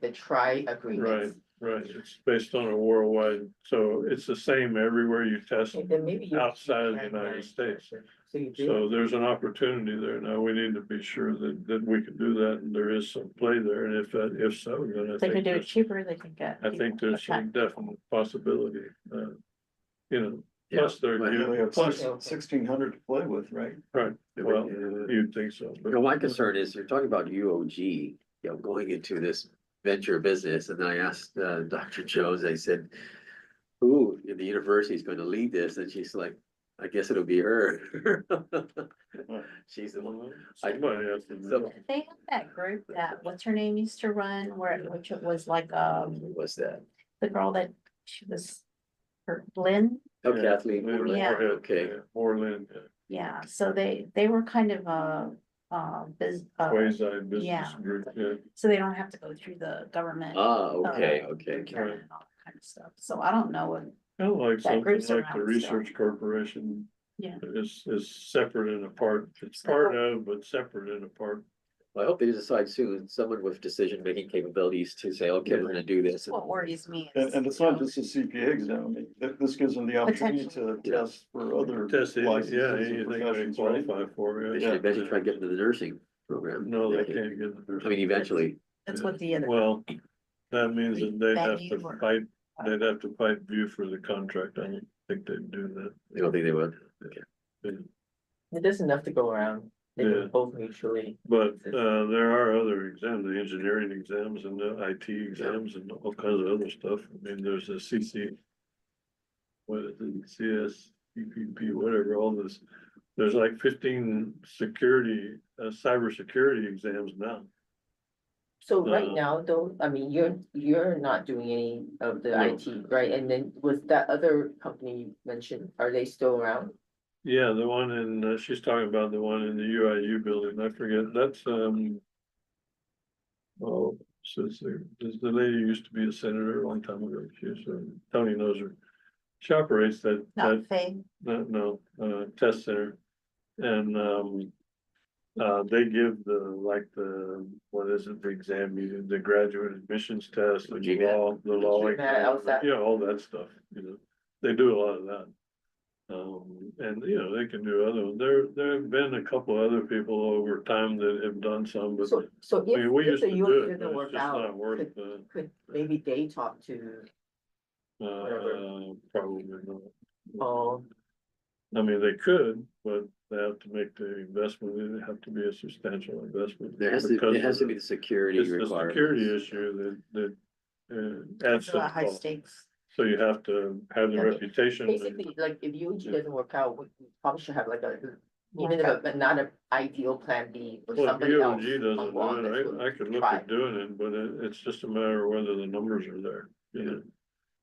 F: agreements.
B: right, it's based on a worldwide, so it's the same everywhere you test.
F: Okay, then maybe you.
B: Outside of the
F: can
B: United
F: manage
B: States.
F: that. So you do.
B: So there's an opportunity there. Now we need to be sure that we can do that and there is some play there. And if so, then I
E: If they can
B: think
E: do it
B: there's,
E: cheaper, they can get.
B: I think
E: people
B: there's
E: to
B: some
E: check.
B: definite possibility, you know,
A: Yeah.
B: plus they're,
A: Well,
D: You only have
B: plus,
D: 1,600 to play with, right?
B: right, well, you'd think so.
A: You
B: but-
A: know, my concern is you're talking about UOG, you know, going into this venture business, and then I asked Dr. Jones, I said, who in the university is going to lead this? And she's like, I guess it'll be her. She's the one.
B: Somebody has to.
A: So-
E: They have that group that, what's her name used to run, which it was like,
A: What's that?
E: the girl that, she was, her, Lynn?
A: Oh,
B: Yeah.
A: Kathleen.
B: Lynn
E: Yeah.
B: Moorhead,
A: Okay.
B: yeah, Moreland,
E: Yeah, so they were kind of
B: quasi business
E: yeah.
B: group, yeah.
E: so they don't have to go through the government.
A: Ah, okay,
E: uh,
A: okay.
E: procurement and all that kind of stuff, so I don't know what,
B: Kind of like
E: That
B: something
E: group's
B: like the
E: around
B: Research Corporation.
E: Yeah.
B: Is separate and apart, it's part of, but separate and apart.
A: Well, I hope they decide soon, someone with decision-making capabilities to say, okay, we're gonna do this.
E: what worries me
D: And,
E: is.
D: and it's not just a CPA exam, I mean, this gives them the opportunity to
E: Potentially.
A: Yeah.
D: test for other
B: Test it, yeah,
D: licenses and
B: anything they
D: professions, right?
B: qualify for,
A: They
B: yeah.
A: should eventually try to get into the nursing program.
B: No, they can't get.
A: I mean, eventually,
E: That's what the other.
B: Well, that means that they'd have
E: Venue
B: to
E: or-
B: fight, they'd have to fight view for the contract, I don't think they'd do that.
A: I don't think they would. Okay.
F: There's enough to go around. They
B: Yeah.
F: can both mutually.
B: But there are other exams, the engineering exams and the IT exams and all kinds of other stuff. I mean, there's a CC. What is it, CS, EPP, whatever, all this. There's like 15 security, cybersecurity exams now.
F: So right
B: Uh,
F: now, though, I mean, you're not doing any of the
B: No.
F: IT, right? And then with that other company you mentioned, are they still around?
B: Yeah, the one in, she's talking about the one in the UIU building, I forget, that's, oh, so it's the lady who used to be a senator a long time ago, she's, Tony knows her. She operates that,
E: Not Faye.
B: no, test center. And, they give what is it, the exam, the graduate admissions test, and the
A: GMAT.
B: law.
F: GMAT, LSAT.
B: Yeah, all that stuff, they do a lot of that. And they can do other ones. There have been a couple other people over time that have done some, but
F: So
B: I mean, we
F: if
B: used
F: the
B: to
F: U
B: do it,
F: doesn't
B: but it's
F: work
B: just not
F: out,
B: worth,
F: could maybe they talk to,
B: probably not.
F: oh,
B: I mean, they could, but they have to make the investment, it have to be a substantial investment.
A: There has to,
B: because
A: it has to
B: of
A: be the security
B: It's the
A: requirements.
B: security issue that adds
E: It's a
B: to the
E: lot high
B: cost.
E: stakes.
B: So you have to have the
F: Okay.
B: reputation.
F: basically, like, if UG doesn't work out, we probably should have like even if not an ideal plan B or
B: Well, if
F: somebody else.
B: UOG doesn't
F: along
B: do
F: this
B: it,
F: would
B: I could look
F: try.
B: at doing it, but it's just a matter of whether the numbers are there,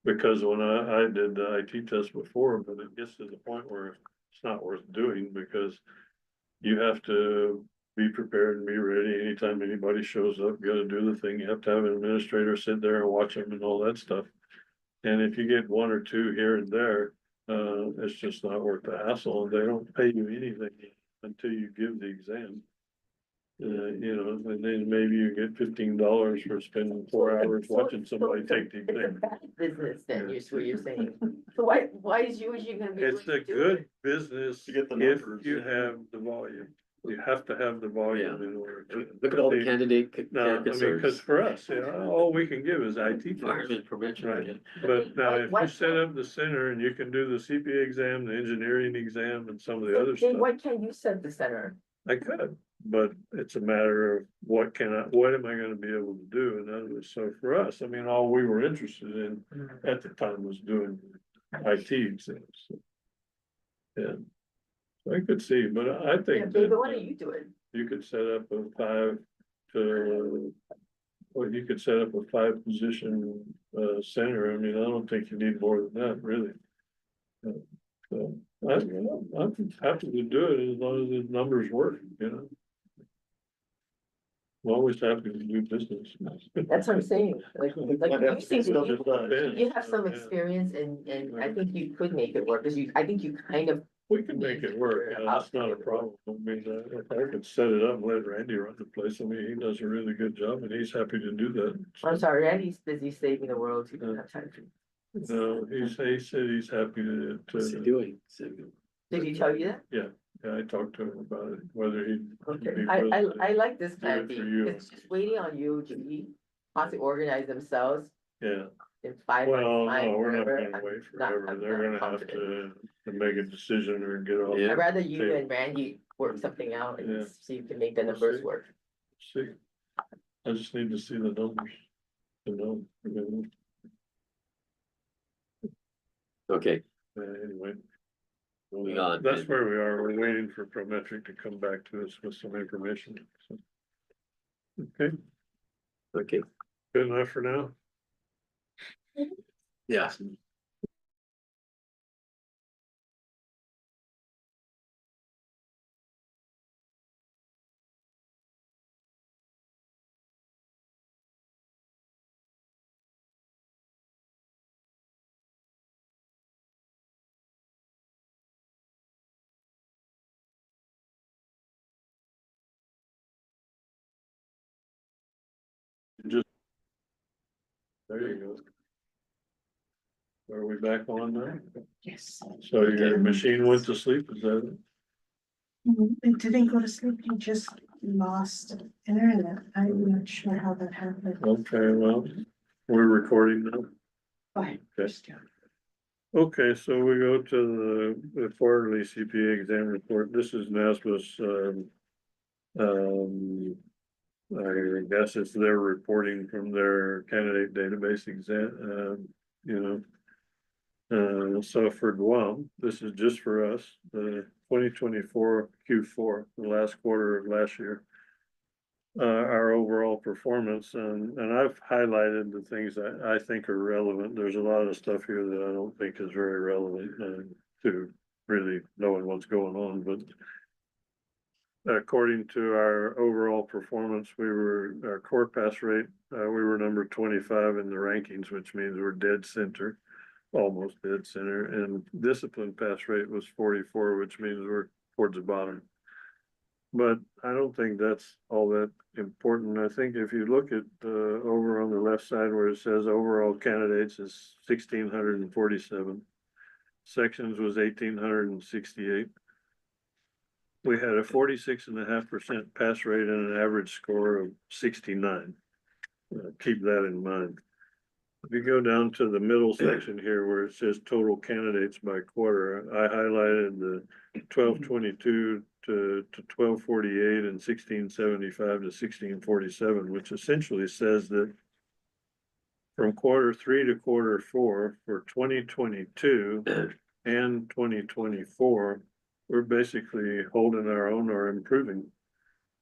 B: Because when I did the IT test before, but it gets to the point where it's not worth doing because you have to be prepared and be ready anytime anybody shows up, you gotta do the thing, you have to have an administrator sit there and watch them and all that stuff. And if you get one or two here and there, it's just not worth the hassle, and they don't pay you anything until you give the exam. And then maybe you get $15 for spending 4 hours watching somebody take the
F: It's a
B: exam.
F: bad business then,
B: Yeah.
F: what you're saying. So why is UG gonna be?
B: It's
F: willing
B: a
F: to do
B: good
F: it?
B: business
D: To get the
B: if
D: numbers,
B: you
D: yeah.
B: have the volume. You have to have the volume in order to.
A: Look at all the candidate
B: No, I mean, because for us, all we can give is IT. tests.
A: Environment prevention.
B: Right. But now, if
F: Why-
B: you set up the center and you can do the CPA exam, the engineering exam and some of the other
F: Then
B: stuff,
F: why can't you set the center?
B: I could. But it's a matter of what am I gonna be able to do? In other words, so for us, I mean, all we were interested in at the time was doing IT exams. Yeah. I could see, but I
F: Yeah,
B: think
F: David, why
B: that
F: don't you do it?
B: you could set up a 5 to. Well, you could set up a 5-position center. I mean, I don't think you need more than that, really. So I'm happy to do it as long as the numbers work. I'm always happy to do business.
F: That's what I'm saying, like
D: Might have
F: you
D: to
F: seem
D: be stuff
F: to,
D: done.
F: you have some
B: Yeah.
F: experience and I think you could make it work, because I think you kind of.
B: We can make it work, that's not a problem, I mean, if I could set it up and let Randy run the place, I mean, he does a really good job and he's happy to do that.
F: I'm sorry, Randy's busy saving the world, he doesn't have time to.
B: No, he said he's happy
A: What's he
B: to,
A: doing?
F: Did he tell you that?
B: yeah, I talked to him about it, whether he'd.
F: Okay,
B: be
F: I
B: willing to-
F: like this plan
B: it
F: B,
B: for you.
F: it's just waiting on you to possibly organize themselves
B: Yeah,
F: in 5
B: well,
F: months' time,
B: no, we're not
F: whatever.
B: gonna wait
F: not-
B: forever,
F: I'm
B: they're
F: not
B: gonna have
F: confident.
B: to make a decision or get off.
A: Yeah.
F: I'd rather you
B: Okay.
F: and Randy work something out
B: Yeah.
F: and see if you can make the
B: We'll
F: numbers
B: see.
F: work.
B: See, I just need to see the numbers. To know,
A: Okay,
B: anyway,
A: moving on.
B: That's where we are. We're waiting for Prometric to come back to us with some information. So. Okay,
A: Okay,
B: good enough for now.
A: yeah.
B: Just. There you go. Are we back on now?
G: Yes.
B: So your machine went to sleep, is that it?
G: It didn't go to sleep, you just lost internet. I'm not sure how that happened.
B: Okay, well, we're recording now.
G: Fine.
B: Okay. Okay, so we go to the quarterly CPA exam report. This is NASBA's, I guess it's their reporting from their candidate database exam, you know. So for Guam, this is just for us, the 2024 Q4, the last quarter of last year. Our overall performance, and I've highlighted the things that I think are relevant. There's a lot of stuff here that I don't think is very relevant to really knowing what's going on, but according to our overall performance, our core pass rate, we were number 25 in the rankings, which means we're dead center, almost dead center, and discipline pass rate was 44, which means we're towards the bottom. But I don't think that's all that important. I think if you look at over on the left side where it says overall candidates is 1,647, sections was 1,868. We had a 46.5% pass rate and an average score of 69. Keep that in mind. If you go down to the middle section here where it says total candidates by quarter, I highlighted the 1222 to 1248 and 1675 to 1647, which essentially says that from quarter 3 to quarter 4 for 2022 and 2024, we're basically holding our own or improving.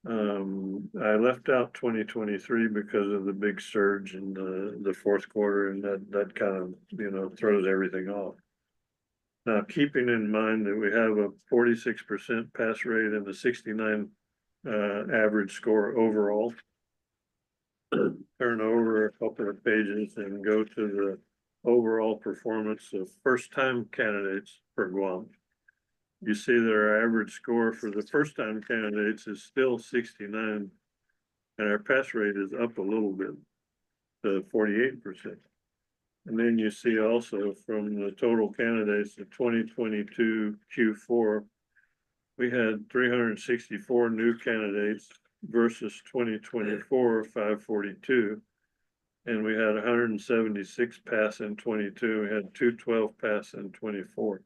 B: I left out 2023 because of the big surge in the fourth quarter, and that kind of, you know, throws everything off. Now, keeping in mind that we have a 46% pass rate and a 69 average score overall, turn over a couple of pages and go to the overall performance of first-time candidates for Guam. You see that our average score for the first-time candidates is still 69, and our pass rate is up a little bit to 48%. And then you see also from the total candidates of 2022 Q4, we had 364 new candidates versus 2024 542. And we had 176 pass in 22. We had 212 pass in 24.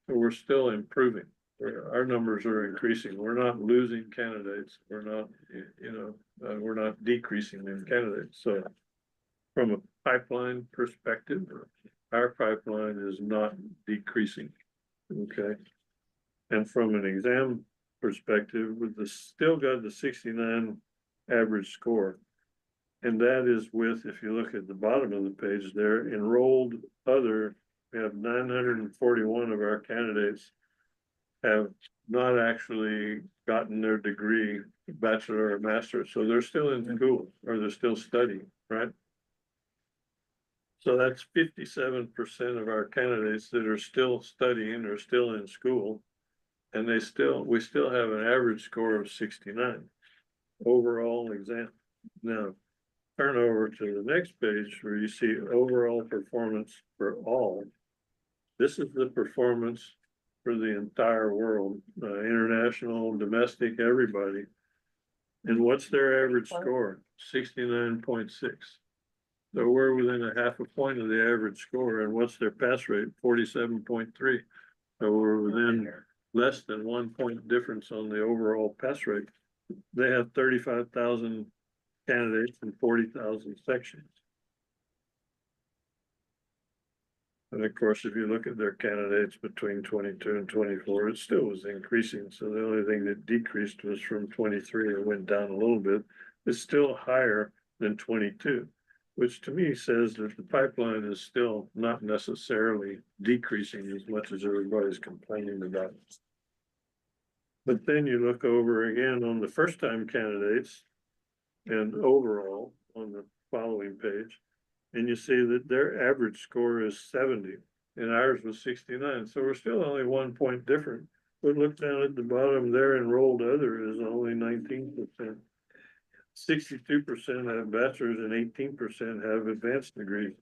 B: So we're still improving. Our numbers are increasing. We're not losing candidates. We're not, you know, we're not decreasing in candidates. So from a pipeline perspective, our pipeline is not decreasing. Okay. And from an exam perspective, with still got the 69 average score. And that is with, if you look at the bottom of the page there, enrolled other, we have 941 of our candidates have not actually gotten their degree, bachelor or master. So they're still in school or they're still studying, right? So that's 57% of our candidates that are still studying or still in school. And we still have an average score of 69 overall exam. Now, turn over to the next page where you see overall performance for all. This is the performance for the entire world, international, domestic, everybody. And what's their average score? 69.6. So we're within a half a point of the average score. And what's their pass rate? 47.3. So we're within less than 1 point difference on the overall pass rate. They have 35,000 candidates and 40,000 sections. And of course, if you look at their candidates between 22 and 24, it still was increasing. So the only thing that decreased was from 23, it went down a little bit. It's still higher than 22, which to me says that the pipeline is still not necessarily decreasing as much as everybody's complaining about. But then you look over again on the first time candidates and overall on the following page, and you see that their average score is 70 and ours was 69. So we're still only 1 point different. But look down at the bottom, their enrolled other is only 19%. 62% have bachelor's and 18% have advanced degrees.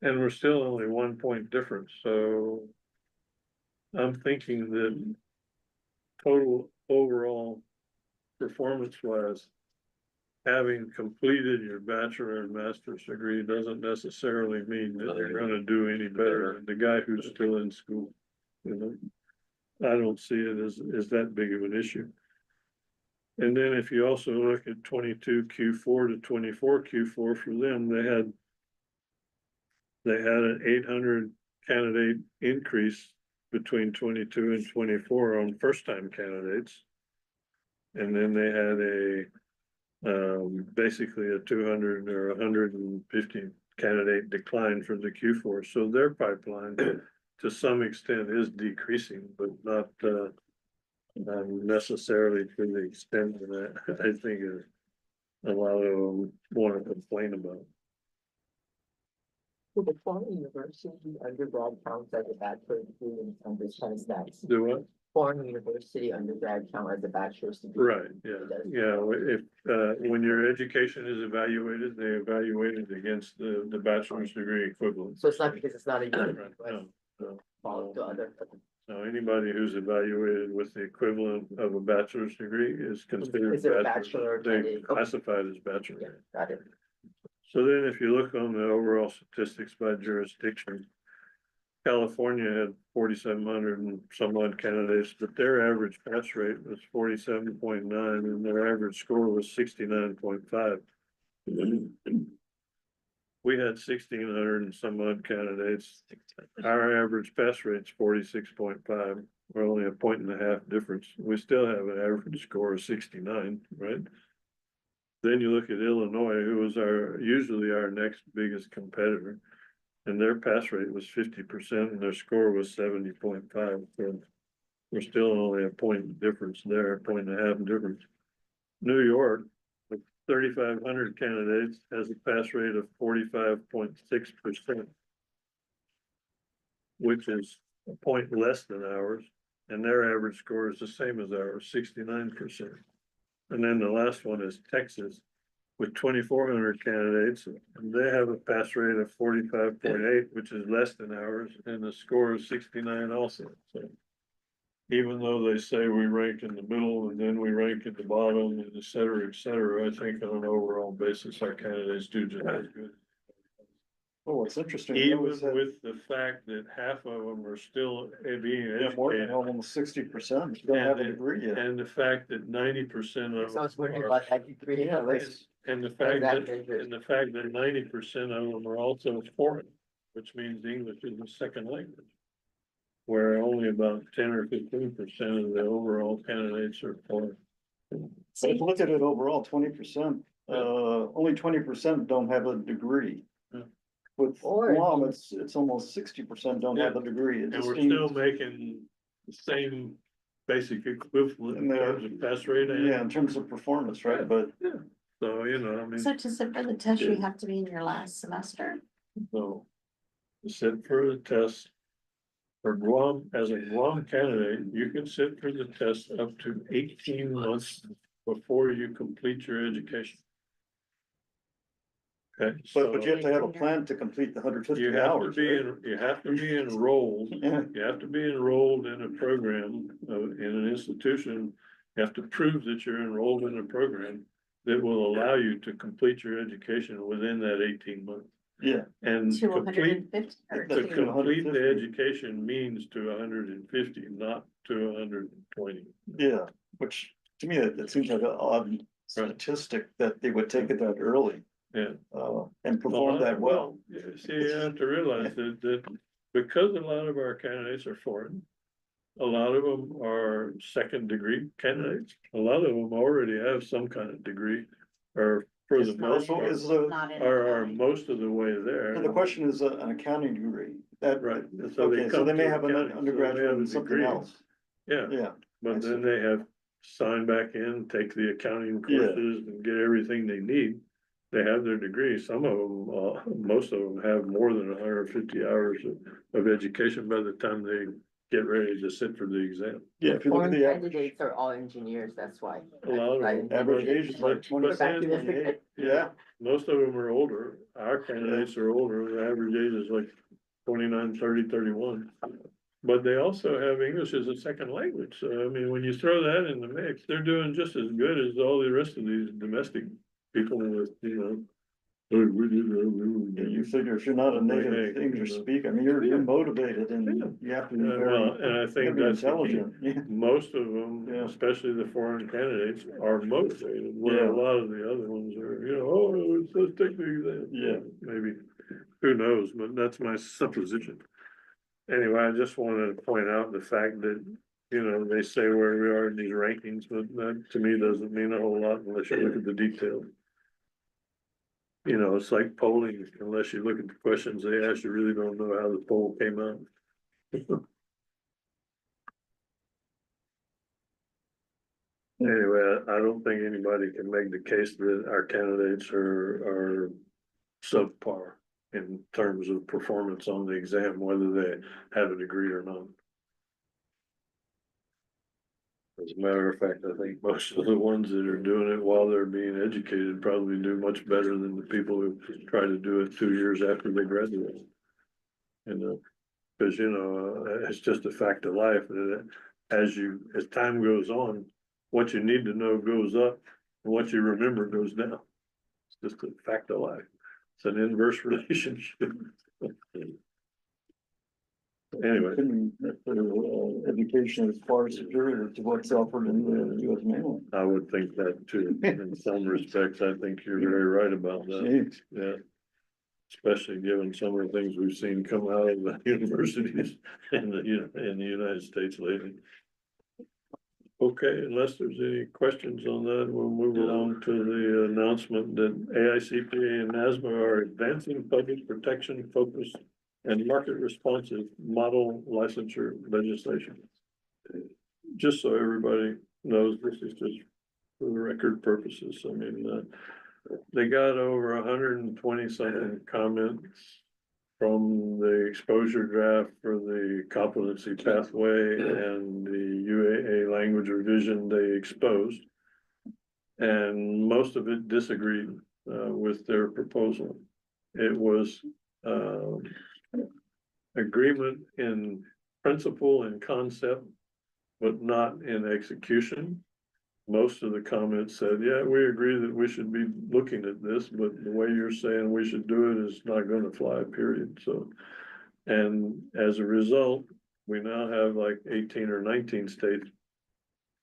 B: And we're still only 1 point difference. So I'm thinking that total overall performance wise, having completed your bachelor and master's degree doesn't necessarily mean that you're gonna do any better than the guy who's still in school. You know, I don't see it as that big of an issue. And then if you also look at 22 Q4 to 24 Q4 for them, they had an 800 candidate increase between 22 and 24 on first time candidates. And then they had basically a 200 or 150 candidate decline for the Q4. So their pipeline to some extent is decreasing, but not necessarily to the extent that I think a lot of them want to complain about.
F: Will the foreign university undergrad counts as a bachelor's degree in this kind of stats?
B: Do what?
F: Foreign university undergrad count as a bachelor's degree?
B: Right, yeah, if, when your education is evaluated, they evaluate it against the bachelor's degree equivalent.
F: So it's not because it's not a university,
B: No,
F: but
B: no,
F: follow to other.
B: no, anybody who's evaluated with the equivalent of a bachelor's degree is considered.
F: Is there a bachelor
B: They're
F: candidate?
B: classified as
F: Yeah,
B: bachelor.
F: got it.
B: So then if you look on the overall statistics by jurisdiction, California had 4,700 and some odd candidates, but their average pass rate was 47.9 and their average score was 69.5. We had 1,600 and some odd candidates. Our average pass rate's 46.5. We're only 1.5 points difference. We still have an average score of 69, right? Then you look at Illinois, who was usually our next biggest competitor. And their pass rate was 50% and their score was 70.5. So we're still only 1 point difference there, 1.5 points difference. New York, with 3,500 candidates, has a pass rate of 45.6%, which is 1 point less than ours. And their average score is the same as ours, 69%. And then the last one is Texas, with 2,400 candidates, and they have a pass rate of 45.8, which is less than ours, and the score is 69 also. So even though they say we rank in the middle and then we rank at the bottom and et cetera, I think on an overall basis, our candidates do just as good.
D: Oh, what's interesting.
B: Even with the fact that half of them are still being
D: More
B: educated.
D: than almost 60% don't have a degree yet.
B: And the fact that 90% of.
F: So I was wondering
B: are-
F: about that degree. Yeah, let's-
B: And the fact that,
F: Exactly.
B: and the fact that 90% of them are also foreign, which means English is a second language. Where only about 10 or 15% of the overall candidates are foreign.
D: But if you look at it overall, 20%, only 20% don't have a degree.
B: Yeah.
D: With
F: Or-
D: Guam, it's almost 60% don't have a degree. It
B: And
D: just
B: we're
D: means-
B: still making the same basic equivalent in terms of pass rate.
D: Yeah, in terms of performance, right? But
B: So, you know, I mean,
C: So to sit for the test, you have to be in your last semester?
B: so. Sit for the test. For Guam, as a Guam candidate, you can sit for the test up to 18 months before you complete your education. Okay,
D: but you
B: so
D: have to have a plan to complete the 150
B: you have to
D: hours,
B: be
D: right?
B: you have to be enrolled.
D: Yeah,
B: You have to be enrolled in a program, in an institution. You have to prove that you're enrolled in a program that will allow you to complete your education within that 18 months.
D: yeah.
B: And
C: To
B: complete,
C: 150 or
B: to
C: to-
B: complete the
D: 150.
B: education means to 150, not to 120.
D: Yeah, which to me, that seems like an odd statistic that they would take it that early.
B: Yeah.
D: and perform that well.
B: Yeah, see, you have to realize that because a lot of our candidates are foreign. A lot of them are second degree candidates, a lot of them already have some kind of degree, or for the
E: Just not
B: most
D: So
B: part,
D: is
E: Not in
B: are
E: accounting.
B: most of the way there.
D: so the question is an accounting degree, that,
B: Right,
D: okay, so
B: come
D: they may
B: to
D: have an
B: accounting, so they
D: undergraduate
B: have a
D: in something
B: degree.
D: else,
B: Yeah,
D: yeah. I
B: but
D: see.
B: then they have signed back in, take the accounting
D: Yeah.
B: courses and get everything they need. They have their degree, some of them, most of them have more than 150 hours of education by the time they get ready to sit for the exam.
D: Yeah, if you look at
F: Foreign
D: the average,
F: candidates are all engineers, that's why.
B: A lot of them.
D: average age is like
B: But
D: 27,
B: then-
D: 28. Yeah,
B: Most of them are older, our candidates are older, the average age is like 29, 30, 31. But they also have English as a second language, so I mean, when you throw that in the mix, they're doing just as good as all the rest of these domestic people with, you know. "Oh, we did that, we
D: you
B: did
D: figure if you're not a native
B: Hey,
D: English
B: you know.
D: speaker, I mean, you're
B: Yeah.
D: motivated
B: Yeah.
D: and you have to be very,
B: Well, and I
D: you
B: think
D: have to be
B: that's the key.
D: intelligent, yeah.
B: Most of them,
D: Yeah.
B: especially the foreign candidates, are motivated, where
D: Yeah.
B: a lot of the other ones are, you know, oh, let's take the exam.
D: Yeah.
B: Maybe, who knows, but that's my supposition. Anyway, I just wanted to point out the fact that, you know, they say where we are in these rankings, but that to me doesn't mean a whole lot unless you look at the details. You know, it's like polling, unless you look at the questions they ask, you really don't know how the poll came out. Anyway, I don't think anybody can make the case that our candidates are subpar in terms of performance on the exam, whether they have a degree or not. As a matter of fact, I think most of the ones that are doing it while they're being educated probably do much better than the people who try to do it 2 years after they graduate. You know, because, you know, it's just a fact of life that as time goes on, what you need to know goes up and what you remember goes down. It's just a fact of life. It's an inverse relationship. Anyway,
D: Education is far superior to what's offered in the US mail.
B: I would think that too. In some respects, I think you're very right about that.
D: Jeez.
B: Yeah. Especially given some of the things we've seen come out of the universities in the United States lately. Okay, unless there's any questions on that, we'll move along to the announcement that AICPA and NASMA are advancing public protection focused and market responsive model licensure legislation. Just so everybody knows, this is just for the record purposes. I mean, they got over 120 something comments from the exposure draft for the competency pathway and the UAA language revision they exposed. And most of it disagreed with their proposal. It was agreement in principle and concept, but not in execution. Most of the comments said, yeah, we agree that we should be looking at this, but the way you're saying we should do it is not gonna fly, period, so. And as a result, we now have like 18 or 19 states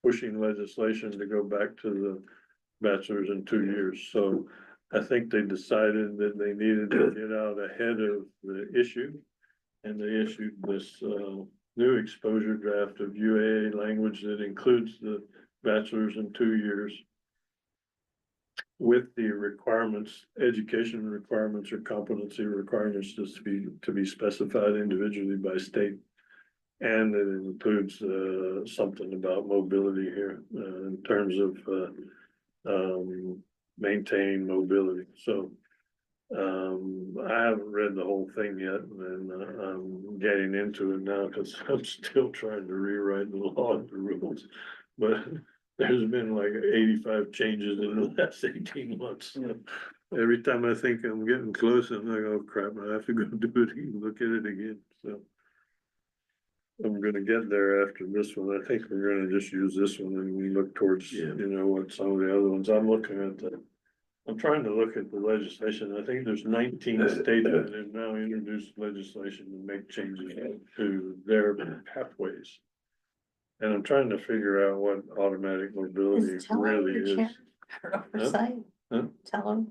B: pushing legislation to go back to the bachelor's in 2 years, so. I think they decided that they needed to get out ahead of the issue. And they issued this new exposure draft of UAA language that includes the bachelor's in 2 years. With the requirements, education requirements or competency requirements just to be specified individually by state. And it includes something about mobility here in terms of maintaining mobility, so. I haven't read the whole thing yet, and I'm getting into it now because I'm still trying to rewrite the law and the rules. But there's been like 85 changes in the last 18 months. Every time I think I'm getting close, I'm like, oh crap, I have to go do it and look at it again, so. I'm gonna get there after this one. I think we're gonna just use this one and we look towards, you know, what some of the other ones, I'm looking at I'm trying to look at the legislation. I think there's 19 states that have now introduced legislation to make changes to their pathways. And I'm trying to figure out what automatic mobility
C: Is Teller
B: really
C: the
B: is.
C: chair for oversight?
B: Huh?
C: Teller,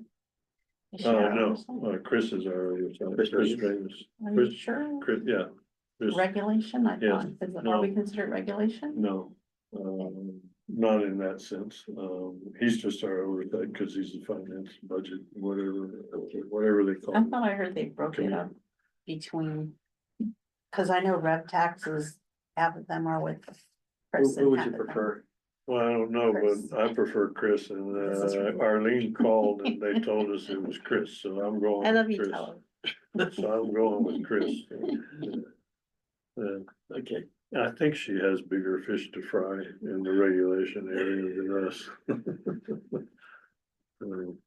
C: Is she
B: Oh,
C: our
B: no,
C: oversight?
B: Chris is our oversight.
A: Chris
B: Chris
A: Davis.
B: Davis.
C: Are you
B: Chris,
C: sure?
B: Chris, yeah. Chris-
C: Regulation, I
B: Yes.
C: thought, is it,
B: No.
C: are we considered regulation?
B: No, not in that sense. He's just our oversight because he's the finance budget, whatever they call
C: I
B: it.
C: thought I heard they broke it up between, cause I know rev taxes, half of them are with Chris
A: Who
C: and
A: would
C: half
A: you
C: of them.
A: prefer?
B: Well, I don't know,
C: Chris.
B: but I prefer Chris and
C: This is right.
B: Arlene called and they told us it was Chris, so I'm going.
C: I
B: with
C: love you,
B: Chris.
C: Tyler.
B: So I'm going with Chris.
A: Okay,
B: I think she has bigger fish to fry in the regulation area than us.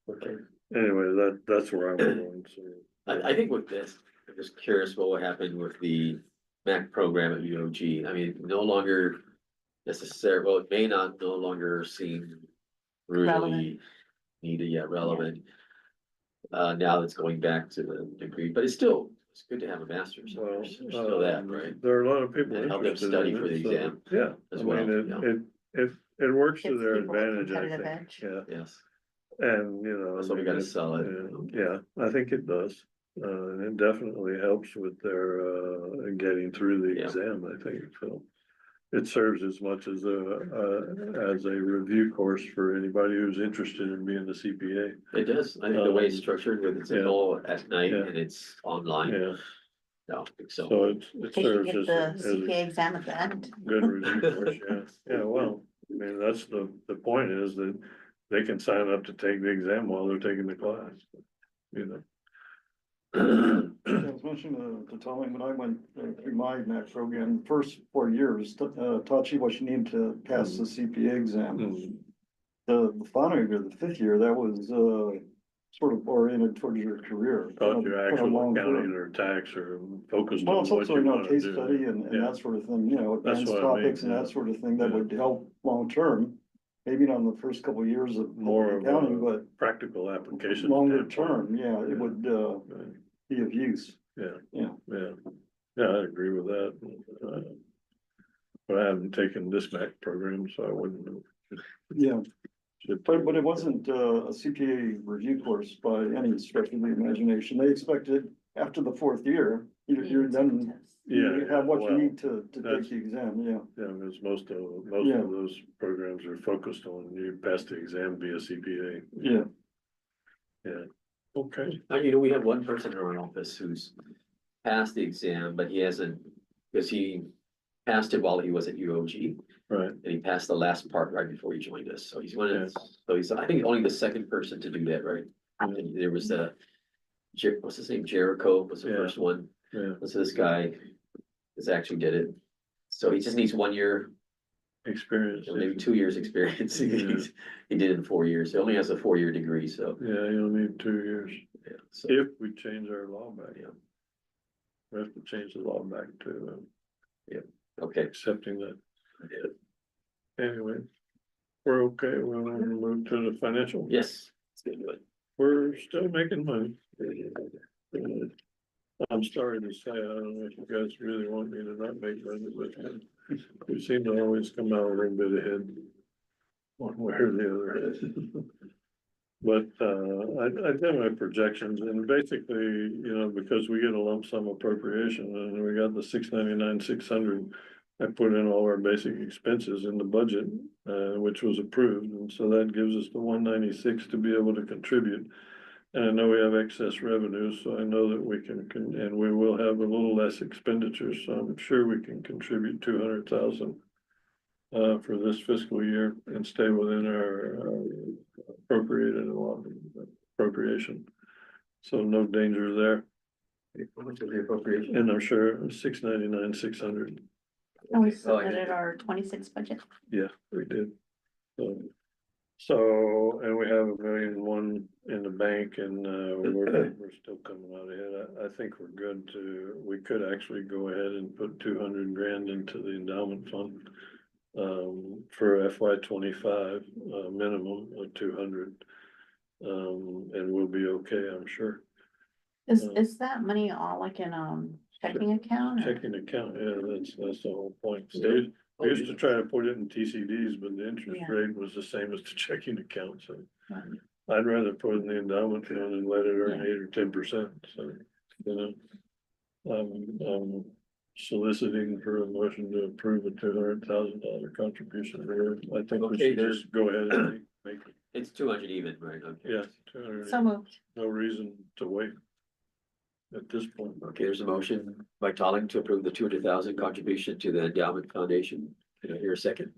A: okay.
B: Anyway, that's where I'm going, so.
A: I think with this, I'm just curious what would happen with the MAC program at UOG. I mean, no longer necessary, well, it may not no longer seem really
C: Relevant.
A: needed yet relevant. Now that's going back to the degree, but it's good to have a master's.
B: Well,
A: There's still that, right?
B: there are a lot of people
A: And help them
B: interested
A: study
B: in
A: for the
B: it, so,
A: exam
B: yeah,
A: as
B: I
A: well,
B: mean,
A: yeah.
B: it works to
C: Gives
B: their
C: people a
B: advantage, I
C: competitive
B: think,
C: edge.
B: yeah,
A: Yes,
B: and, you know.
A: That's why we
B: I mean,
A: gotta sell it.
B: Yeah, I think it does, and it definitely helps with their, getting through the
A: Yeah.
B: exam, I think, so. It serves as much as a review course for anybody who's interested in being a CPA,
A: it does. I think the way it's structured with it's
B: yeah.
A: all at night
B: Yeah.
A: and it's online.
B: yeah,
A: No, I think so.
B: so it
C: In case you
B: serves
C: get
B: as,
C: the
B: as a
C: CPA exam at the end.
B: good review course, yeah, yeah, well, I mean, that's the point is that they can sign up to take the exam while they're taking the class, you know.
D: I was mentioning to Tommy, when I went through my MAC program, first 4 years, taught you what you need to pass the CPA exam.
B: Mm.
D: The final year, the 5th year, that was, sort of oriented towards your career.
B: Taught
D: kind
B: you
D: of
B: actual
D: long
B: accounting
D: term.
B: or tax or focused
D: Well,
B: on
D: it's
B: what
D: also,
B: you
D: you know,
B: wanna
D: case
B: do.
D: study and
B: Yeah.
D: that sort of thing, you know,
B: That's
D: advanced
B: what I mean,
D: topics and
B: yeah.
D: that sort of thing that
B: Yeah.
D: would help long term. Maybe not in the first couple of years of
B: More of
D: accounting,
B: a
D: but
B: practical application.
D: longer
B: standpoint.
D: term, yeah, it would,
B: Right.
D: be of use.
B: Yeah.
D: Yeah.
B: Yeah, yeah, I agree with that. But I haven't taken this MAC program, so I wouldn't know.
D: Yeah.
B: Should-
D: But it wasn't a CPA review course by any stretch of the imagination. They expected after the 4th year, you're done.
B: Yeah,
D: You have what you
B: well,
D: need to take
B: that's-
D: the exam, yeah.
B: Yeah, because most of
D: Yeah.
B: those programs are focused on you pass the exam, be a CPA.
D: Yeah.
B: Yeah, okay,
A: You know, we have one person in our office who's passed the exam, but he hasn't, because he passed it while he was at UOG.
B: right,
A: And he passed the last part right before he joined us, so he's one of,
B: Yeah.
A: so he's, I think, only the second person to do that, right? And there was what's his name, Jericho was the
B: Yeah.
A: first one,
B: yeah,
A: so this guy has actually did it. So he just needs 1 year,
B: experience.
A: or maybe 2 years experience, he did it in 4 years, he only has a 4-year degree, so.
B: Yeah, you'll need 2 years,
A: Yeah, so,
B: if we change our law back.
A: Yeah.
B: We have to change the law back to
A: okay,
B: accepting that. Anyway, we're okay, we want to move to the financial.
A: yes, let's get into it.
B: We're still making money. I'm sorry to say, I don't know if you guys really want me to not make money, but we seem to always come out a little bit ahead. One way or the other. But, I did my projections and basically, you know, because we get a lump sum appropriation and we got the 699, 600. I put in all our basic expenses in the budget, which was approved, and so that gives us the 196 to be able to contribute. And I know we have excess revenues, so I know that we can, and we will have a little less expenditures, so I'm sure we can contribute 200,000. For this fiscal year and stay within our appropriated appropriation. So no danger there,
A: How much was the appropriation?
B: and I'm sure 699, 600,
C: And we
A: Oh, I
C: submitted
A: did.
C: our 26 budget.
B: yeah, we did. So, and we have 1,000,001 in the bank and, we're still coming out ahead. I think we're good we could actually go ahead and put 200 grand into the endowment fund. For FY 25, minimum of 200. And we'll be okay, I'm sure.
C: Is that money all like in, checking account? or-
B: Checking account, yeah, that's the whole point. We used to try to put it in TCDs, but the interest
C: Yeah.
B: rate was the same as the checking account, so.
C: Right.
B: I'd rather put in the endowment fund and let it earn 8 or 10%, so, you know. I'm soliciting for a motion to approve a $200,000 contribution here. I think we
A: Okay,
B: should just go ahead and make it,
A: It's 200 even, right? Okay.
B: yeah, 200.
E: So moved.
B: No reason to wait. At this point.
A: Okay, there's a motion by Tolling to approve the 200,000 contribution to the endowment foundation. Can I hear a second?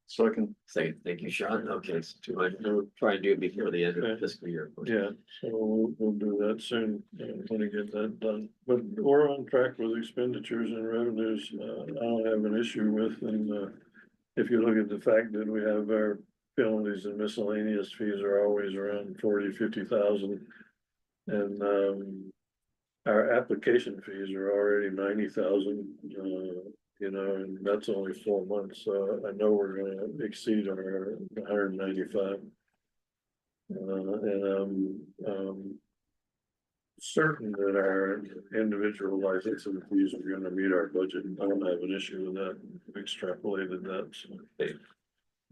D: Second,
A: Second, thank you, Sean. Okay, it's 200. We'll try and do it before the end of the
B: Okay.
A: fiscal year. of course.
B: Yeah, so we'll do that soon, when we get that done, but we're on track with expenditures and revenues, I don't have an issue with, and, if you look at the fact that we have our penalties and miscellaneous fees are always around 40-50,000. And, our application fees are already 90,000, you know, and that's only 4 months, so I know we're gonna exceed our 195. And certain that our individual licensing fees are gonna meet our budget. I don't have an issue with that. We extrapolated that, so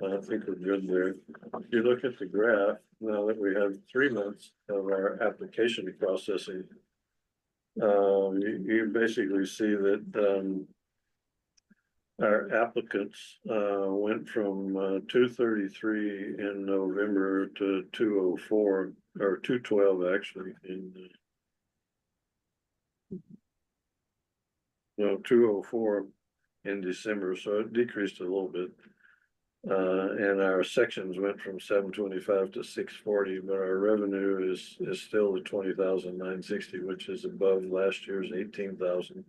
B: I think we're good there. If you look at the graph, now that we have 3 months of our application processing, you basically see that, our applicants, went from, 233 in November to 204, or 212 actually in. No, 204 in December, so it decreased a little bit. And our sections went from 725 to 640, but our revenue is still at 20,960, which is above last year's 18,000.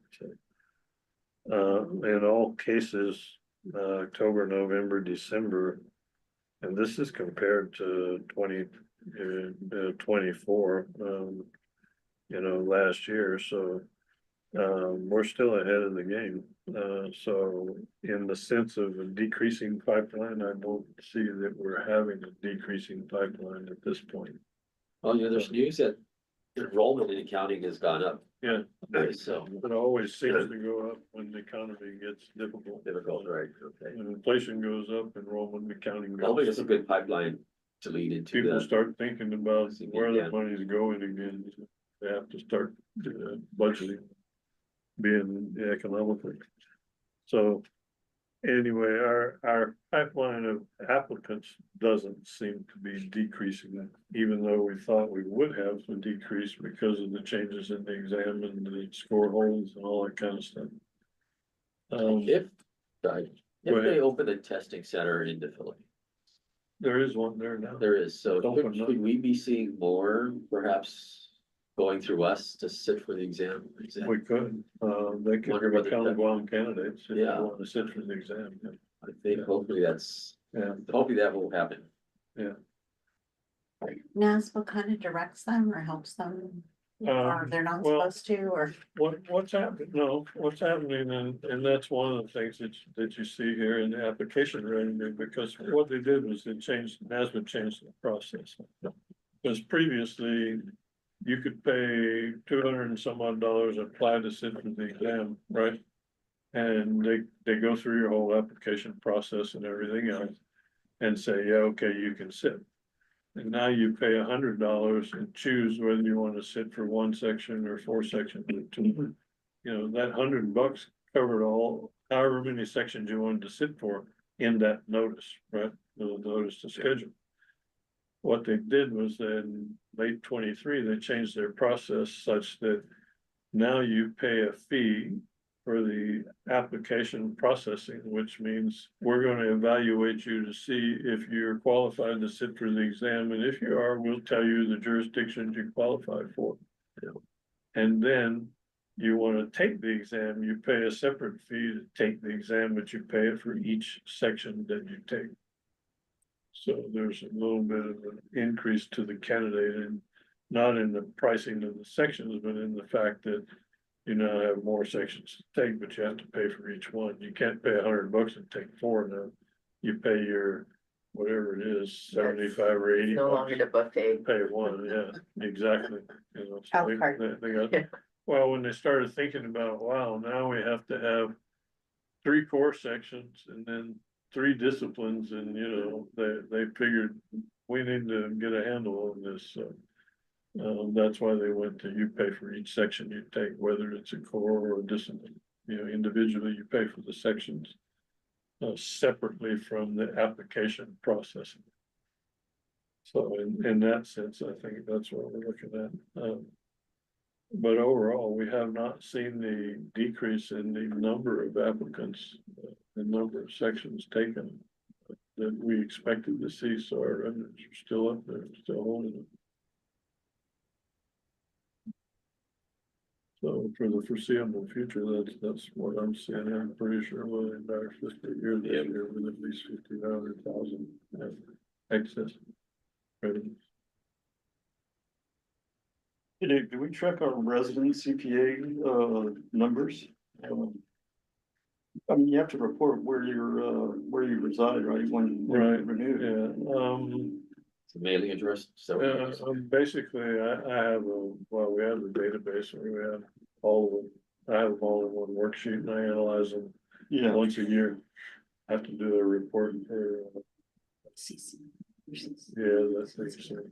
B: In all cases, October, November, December, and this is compared to 2024, you know, last year, so. We're still ahead of the game, so in the sense of a decreasing pipeline, I don't see that we're having a decreasing pipeline at this point.
A: Well, you know, there's news that enrollment in accounting has gone up.
B: Yeah.
A: So
B: It always seems to go up when the economy gets difficult.
A: difficult, right? Okay.
B: When inflation goes up, enrollment accounting
A: Hopefully
B: goes
A: it's a
B: up.
A: good pipeline to lead into
B: People
A: the,
B: start thinking about where
A: Yeah.
B: the money's going again. They have to start budgeting, being economical. So anyway, our pipeline of applicants doesn't seem to be decreasing, even though we thought we would have a decrease because of the changes in the exam and the score holds and all that kind of stuff.
A: if, sorry,
B: Go
A: if
B: ahead.
A: they open a testing center in the Philippines.
B: There is one there now.
A: There is, so
B: Open up.
A: should we be seeing more perhaps going through us to sit for the exam?
B: We could, they could
A: Wonder whether
B: become
A: that-
B: Guam candidates if they
A: Yeah.
B: want to sit for the exam.
A: I think hopefully
B: Yeah,
A: hopefully that will happen.
E: Naz, what kind of directs them or helps them? Or they're not
B: well-
E: supposed to, or?
B: what's happening, no, what's happening, and that's one of the things that you see here in the application revenue, because what they did was they changed, NASBA changed the process. Because previously, you could pay $200 and some odd dollars, apply to sit for the exam, right? And they go through your whole application process and everything else, and say, yeah, okay, you can sit. And now you pay $100 and choose whether you want to sit for 1 section or 4 sections or 2. You know, that $100 covered all, however many sections you wanted to sit for in that notice, right? The notice to schedule. What they did was in late 23, they changed their process such that now you pay a fee for the application processing, which means we're going to evaluate you to see if you're qualified to sit for the exam. And if you are, we'll tell you the jurisdictions you qualify for. And then you want to take the exam, you pay a separate fee to take the exam, but you pay it for each section that you take. So there's a little bit of an increase to the candidate, and not in the pricing of the sections, but in the fact that you now have more sections to take, but you have to pay for each one. You can't pay $100 and take 4 now. You pay your, whatever it is, 75 or 80
F: No
B: bucks.
F: longer the buffet.
B: Pay 1, yeah, exactly. You know, so
E: A la carte.
B: they got,
F: Yeah.
B: well, when they started thinking about, wow, now we have to have 3 core sections and then 3 disciplines, and you know, they figured we need to get a handle on this, that's why they went to, you pay for each section you take, whether it's a core or discipline, you know, individually, you pay for the sections. Separately from the application processing. So in that sense, I think that's what we're looking at. But overall, we have not seen the decrease in the number of applicants, the number of sections taken that we expected to see, so our revenues are still up there, still holding it. So for the foreseeable future, that's what I'm seeing. I'm pretty sure we'll end our fiscal year this year with at least 50,000 excess revenues.
D: Hey, Dave, do we track our resident CPA numbers? I mean, you have to report where you reside, right, when you
B: Right,
D: renew.
B: Yeah,
A: It's a mailing address, so.
B: basically, I have we have the database where we have I have them all in one worksheet and I analyze them
D: Yeah,
B: once a year. I have to do a report for, yeah, that's interesting.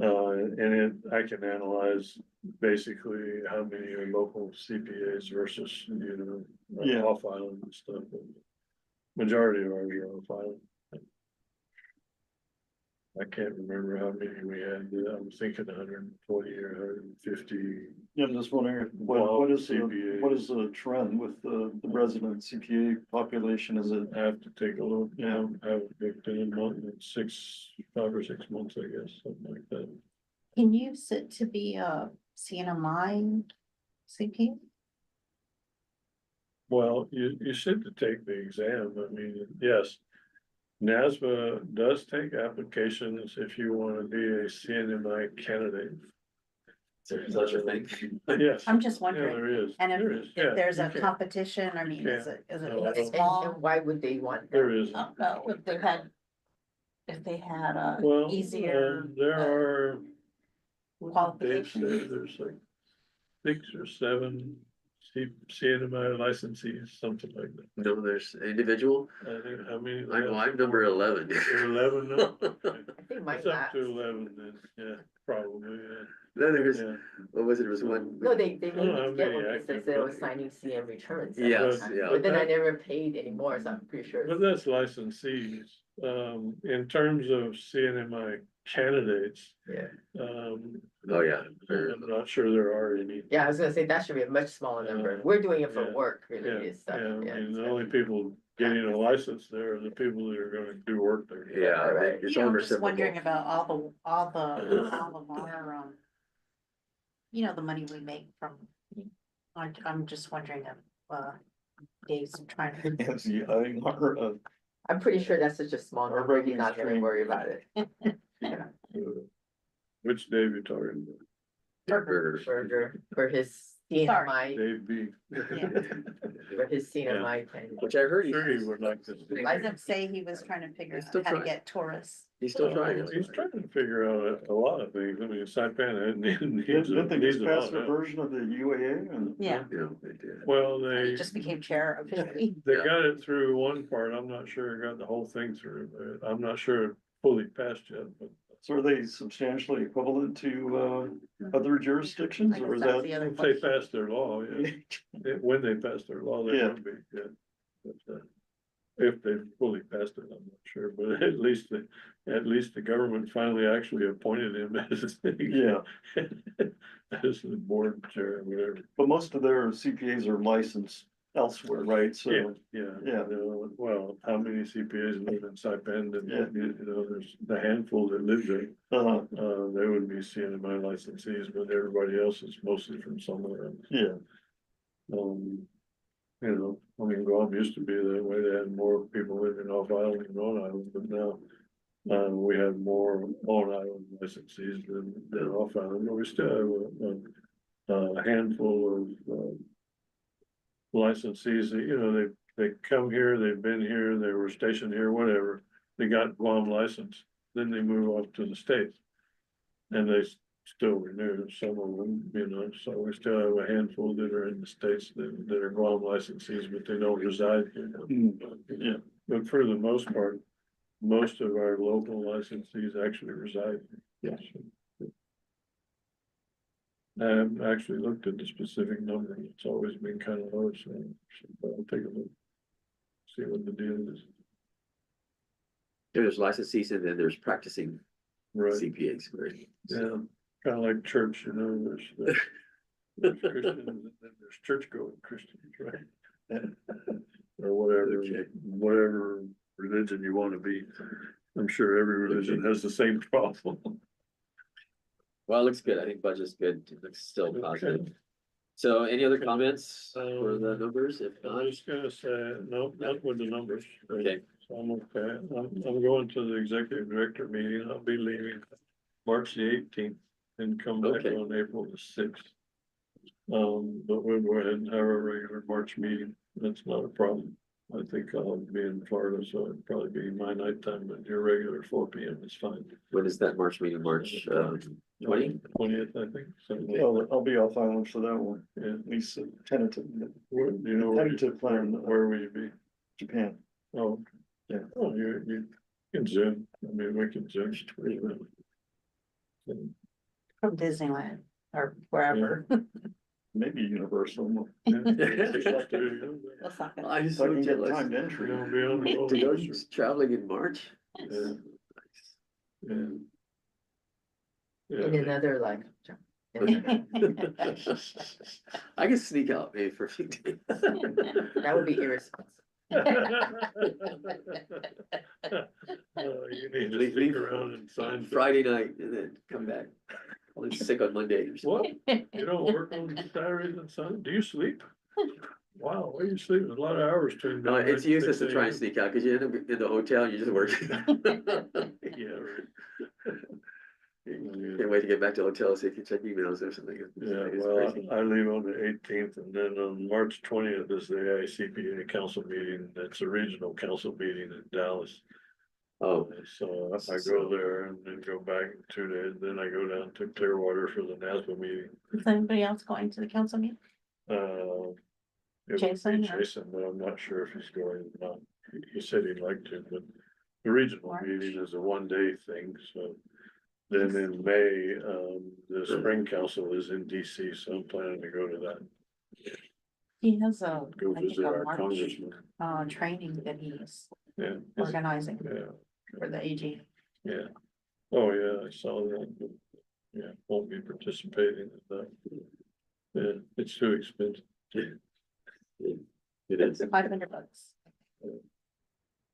B: I can analyze basically how many are local CPAs versus,
D: Yeah.
B: off island and stuff. Majority of ours are off island. I can't remember how many we had. I'm thinking 120 or 150.
D: yeah, I'm just wondering,
B: Well,
D: what is
B: CPAs.
D: the trend with the resident CPA population? Is it?
B: I have to take a look, I haven't looked in a month, 5 or 6 months, I guess, something like that.
E: Can you sit to be a CNMI CP?
B: Well, you should take the exam, I mean, yes. NASBA does take applications if you want to be a CNMI candidate.
A: Is that your thing?
B: Yes.
E: I'm just
B: Yeah,
E: wondering,
B: there is.
E: and
B: There is, yeah,
E: if there's
B: you
E: a
B: can.
E: competition, I mean, is
B: Yeah.
E: it
B: No, I
E: a
B: don't-
E: small?
F: And why would they want
B: There
F: that?
B: is.
E: I don't know, if they had a
B: Well,
E: easier.
B: there are. what did Dave say?
E: Qualifications.
B: There's like 6 or 7 CNMI licensees, something like that.
A: No, there's individual.
B: I think how many?
A: I'm number 11.
B: You're 11 now?
F: I think mine
B: It's up
F: lapsed.
B: to 11 then, yeah, probably, yeah.
A: Then there's,
B: Yeah.
A: what was it? It was one.
F: No, they made
B: I don't know how
F: me get
B: many
F: one because
B: active,
F: they was
B: but-
F: signing CM returns.
A: Yes,
B: But-
A: yeah.
F: But then I
B: that-
F: never paid anymore, so I'm pretty sure.
B: But that's licensees, in terms of CNMI candidates,
F: Yeah,
A: Oh, yeah.
B: I'm not sure there are any.
F: yeah, I was gonna say that should be a much smaller number.
B: Yeah.
F: We're doing it for
B: Yeah.
F: work
B: Yeah,
F: related stuff.
B: yeah, I
F: Yeah,
B: mean, the
F: so-
B: only people getting a license there are the people that are gonna do work there.
A: Yeah,
F: Right.
A: it's
E: You know,
A: all
E: I'm just wondering
A: reciprocal.
E: about all of our, the money we make from. I'm just wondering if, Dave's trying to.
D: Yes, yeah, our,
F: I'm pretty sure that's such a small
D: Our
F: number, he's
D: revenue
F: not gonna
D: stream.
F: worry about it.
B: Which Dave you talking about?
A: Burgers.
F: Burger for his CNMI,
B: Dave B.
F: for his CNMI thing.
A: Which I heard
B: Sure he would like to see.
E: I didn't say he was trying to figure
A: He's still
E: out how to
A: trying.
E: get tourists.
A: He's still trying.
B: He's trying to figure out a lot of things. I mean, Saipan needs
D: didn't they
B: needs
D: just
B: a
D: pass
B: lot
D: their
B: of help.
D: version of the UAA and?
E: Yeah,
A: Yeah, they did.
B: Well,
E: he
B: they
E: just became chair officially.
B: got it through one part. I'm not sure it got the whole thing through, but I'm not sure it fully passed yet, but
D: So are they substantially equivalent to other jurisdictions,
E: I
D: or is
E: guess that's
D: that?
E: the other
B: if they
E: question.
B: pass their law, yeah. When they pass their law, they
D: Yeah.
B: will be, yeah. But, if they fully passed it, I'm not sure, but at least the government finally actually appointed him as.
D: Yeah,
B: As the board chair or whatever.
D: but most of their CPAs are licensed elsewhere, right?
B: Yeah,
D: So,
B: yeah.
D: Yeah.
B: Well, how many CPAs live in Saipan and,
D: Yeah.
B: there's the handful that live there.
D: uh,
B: They would be CNMI licensees, but everybody else is mostly from somewhere else.
D: yeah,
B: I mean, Guam used to be that way. They had more people living off island than on island, but now. We have more on island licensees than off island, but we still have a handful of. Licensees, that, they come here, they've been here, they were stationed here, whatever, they got Guam license, then they move off to the States. And they still renew some of them, so we still have a handful that are in the States that are Guam licensees, but they don't reside here.
D: Mm, yeah.
B: But for the most part, most of our local licensees actually reside.
A: Yeah.
B: I haven't actually looked at the specific number, it's always been kind of low, so I'll take a look. See what the deal is.
A: There's licensees and then there's practicing
B: Right,
A: CPAs. Right?
B: yeah, kind of like church, you know, there's Christians and then there's church going Christians, right? Or whatever,
A: Okay.
B: whatever religion you want to be. I'm sure every religion has the same problem.
A: Well, it looks good. I think budget's good. It looks still positive.
B: Okay.
A: So any other comments for the numbers? If
B: I'm
A: not,
B: just gonna say, no, not with the numbers.
A: okay.
B: So I'm okay. I'm going to the executive director meeting. I'll be leaving March the 18th and come back
A: Okay.
B: on April the 6th. But we'll go ahead and have a regular March meeting. That's not a problem. I think I'll be in Florida, so it'd probably be my nighttime, but your regular 4 PM is fine.
A: When is that March meeting? March 20?
B: 20th, I think. So,
D: I'll be off island for that one,
B: yeah.
D: at least tentative,
B: Where, do you know where you,
D: tentative plan,
B: where will you be?
D: Japan.
B: Oh,
D: Yeah.
B: Oh, you can Zoom. I mean, we can Zoom.
E: From Disneyland or wherever.
D: Maybe Universal.
B: Yeah.
E: Let's not gonna-
A: I'm
D: If I
A: so
D: can get
A: jealous.
D: timed entry.
B: You'll be on the road.
A: To go traveling in March?
B: Yeah. Yeah.
F: In
B: Yeah.
F: another life.
A: I can sneak out maybe for a few days.
F: That would be irresponsible.
B: You need to
A: Leave-
B: stick
A: leave
B: around and sign.
A: Friday night and then come back. I'll be sick on Monday or something.
B: What? You don't work on Saturdays and Sundays? Do you sleep? Wow, where you sleep? A lot of hours between.
A: No, it's
B: midnight
A: useless to
B: 6
A: try and
B: a.m.
A: sneak out because you end up in the hotel, and you just work.
B: Yeah, right.
A: Can't wait to get back to the hotel so you can check emails or something.
B: Yeah,
A: It's
B: well,
A: crazy.
B: I leave on the 18th and then on March 20th is the AICPA council meeting. That's a regional council meeting in Dallas.
A: Oh,
B: So I go there and then go back in 2 days, then I go down to Clearwater for the NASBA meeting.
E: Is anybody else going to the council meeting?
B: It would be
E: Jason, or-
B: Jason, but I'm not sure if he's going or not. He said he'd like to, but the regional
E: March.
B: meeting is a 1 day thing, so. Then in May, the spring council is in DC, so I'm planning to go to that.
E: He has a,
B: Go
E: I think
B: visit
E: a
B: our
E: March,
B: congressman.
E: training that he's
B: Yeah,
E: organizing
B: yeah,
E: for the AG.
B: yeah. Oh, yeah, I saw that, but yeah, won't be participating in that. Yeah, it's too expensive.
A: it is.
E: $500.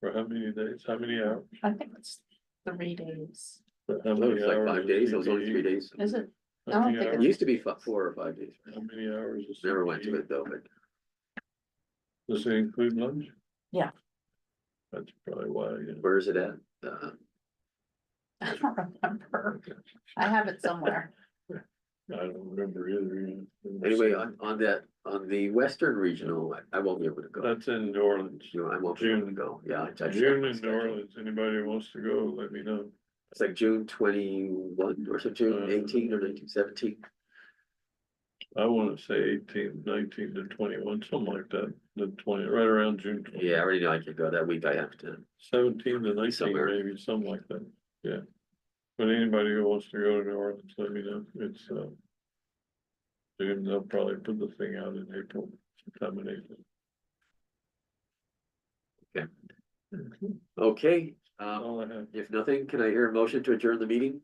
B: For how many days? How many hours?
E: I think it's 3 days.
B: For how
A: It
B: many
A: was like
B: hours
A: 5
B: is
A: days. It was only
B: CPE?
A: 3 days.
E: Is it? I
B: How
E: don't
B: many
E: think
A: It
B: hours-
A: used to be 4 or 5 days.
B: How many hours is?
A: Never went to
B: CPE?
A: it though, but
B: Does it include lunch?
E: Yeah.
B: That's probably why, yeah.
A: where is it at?
E: I don't remember. I have it somewhere.
B: I don't remember either.
A: Anyway, on the Western Regional, I won't be able to go.
B: That's in New Orleans.
A: You know, I won't be able to
B: June.
A: go. Yeah. I checked
B: June
A: my
B: in New
A: schedule.
B: Orleans. Anybody who wants to go, let me know.
A: It's like June 21 or so, June 18 or 19, 17.
B: I wanna say 18, 19 to 21, something like that, the 20, right around June. 20.
A: Yeah, I already know I can go that week. I have to.
B: 17 to 19,
A: Somewhere.
B: maybe, something like that, yeah. But anybody who wants to go to New Orleans, let me know, it's, June, they'll probably put the thing out in April, sometime in April.
A: Okay,
B: All I have.
A: if nothing, can I hear a motion to adjourn the meeting?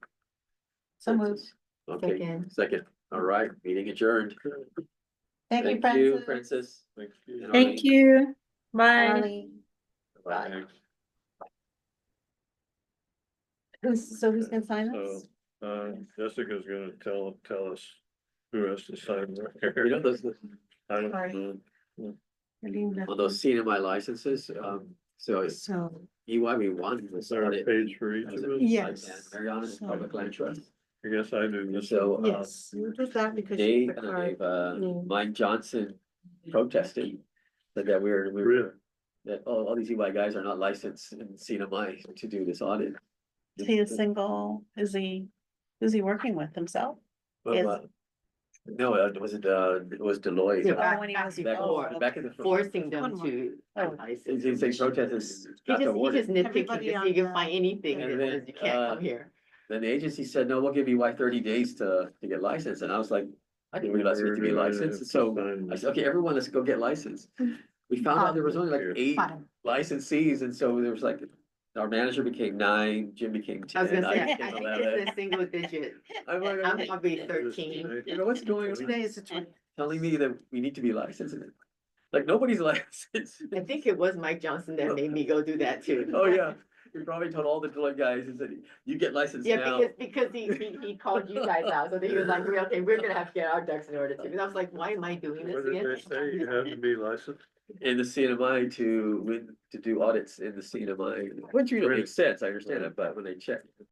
E: So moved.
A: Okay,
F: Second.
A: second. All right, meeting adjourned.
E: Thank you,
A: Thank you,
E: Francis.
A: Princess.
B: Thank you.
A: And
H: Thank
A: Arlene.
H: you. Bye.
E: Arlene.
A: Bye.
B: Thanks.
E: Who's gonna sign this?
B: So, Jessica's gonna tell us who has to sign
A: You know,
B: where.
A: those,
B: I don't
G: Sorry.
B: know.
A: on those CNMI licenses, so it's
G: So,
A: EYB one was
B: Is there a
A: audit.
B: page for each of
A: Was
B: us?
A: it
G: yes.
A: like Mariana's Public Land Trust.
B: I guess I do this.
A: So,
G: Yes, you did that because you
A: Dave
G: did the
A: and I
G: card.
A: gave,
G: Mm.
A: Mike Johnson protested. Said that we were,
B: Really?
A: that all these EY guys are not licensed in CNMI to do this audit.
C: Is he a single, is he, who's he working with himself?
A: But,
C: Is-
A: No, it was Deloitte.
F: Yeah,
C: Oh, when he
F: back
C: was
F: before,
A: Back in the.
F: forcing them
G: One more.
F: to.
A: It's like protesters.
F: He
A: got
F: just
A: awarded.
F: nitpicking
G: Everybody
F: to see
G: on
F: if you
G: the-
F: can find anything
A: And
F: that
A: then,
F: says you can't come here.
A: Then the agency said, no, we'll give you 30 days to get licensed, and I was like, I didn't realize we had to be licensed, so I said, okay, everyone, let's go get licensed. We found out there was only like 8
G: Bottom.
A: licensees, and so there was like, our manager became 9, Jim became
F: I was
A: 10,
F: gonna
A: I
F: say, I
A: became
F: think
A: 11.
F: it's a single digit.
A: I'm like,
F: I'm probably 13.
A: you know, what's going on?
G: Today is the 20th.
A: Telling me that we need to be licensed, like, nobody's licensed.
F: I think it was Mike Johnson that made me go do that too.
A: Oh, yeah, we probably told all the Deloitte guys, he said, you get licensed
F: Yeah,
A: now.
F: because he called you guys out, so then he was like, okay, we're gonna have to get our ducks in order too, and I was like, why am I doing this
B: What did
F: again?
B: they say? You have to be licensed?
A: In the CNMI to do audits in the CNMI, which you know makes sense, I understand it, but when they check,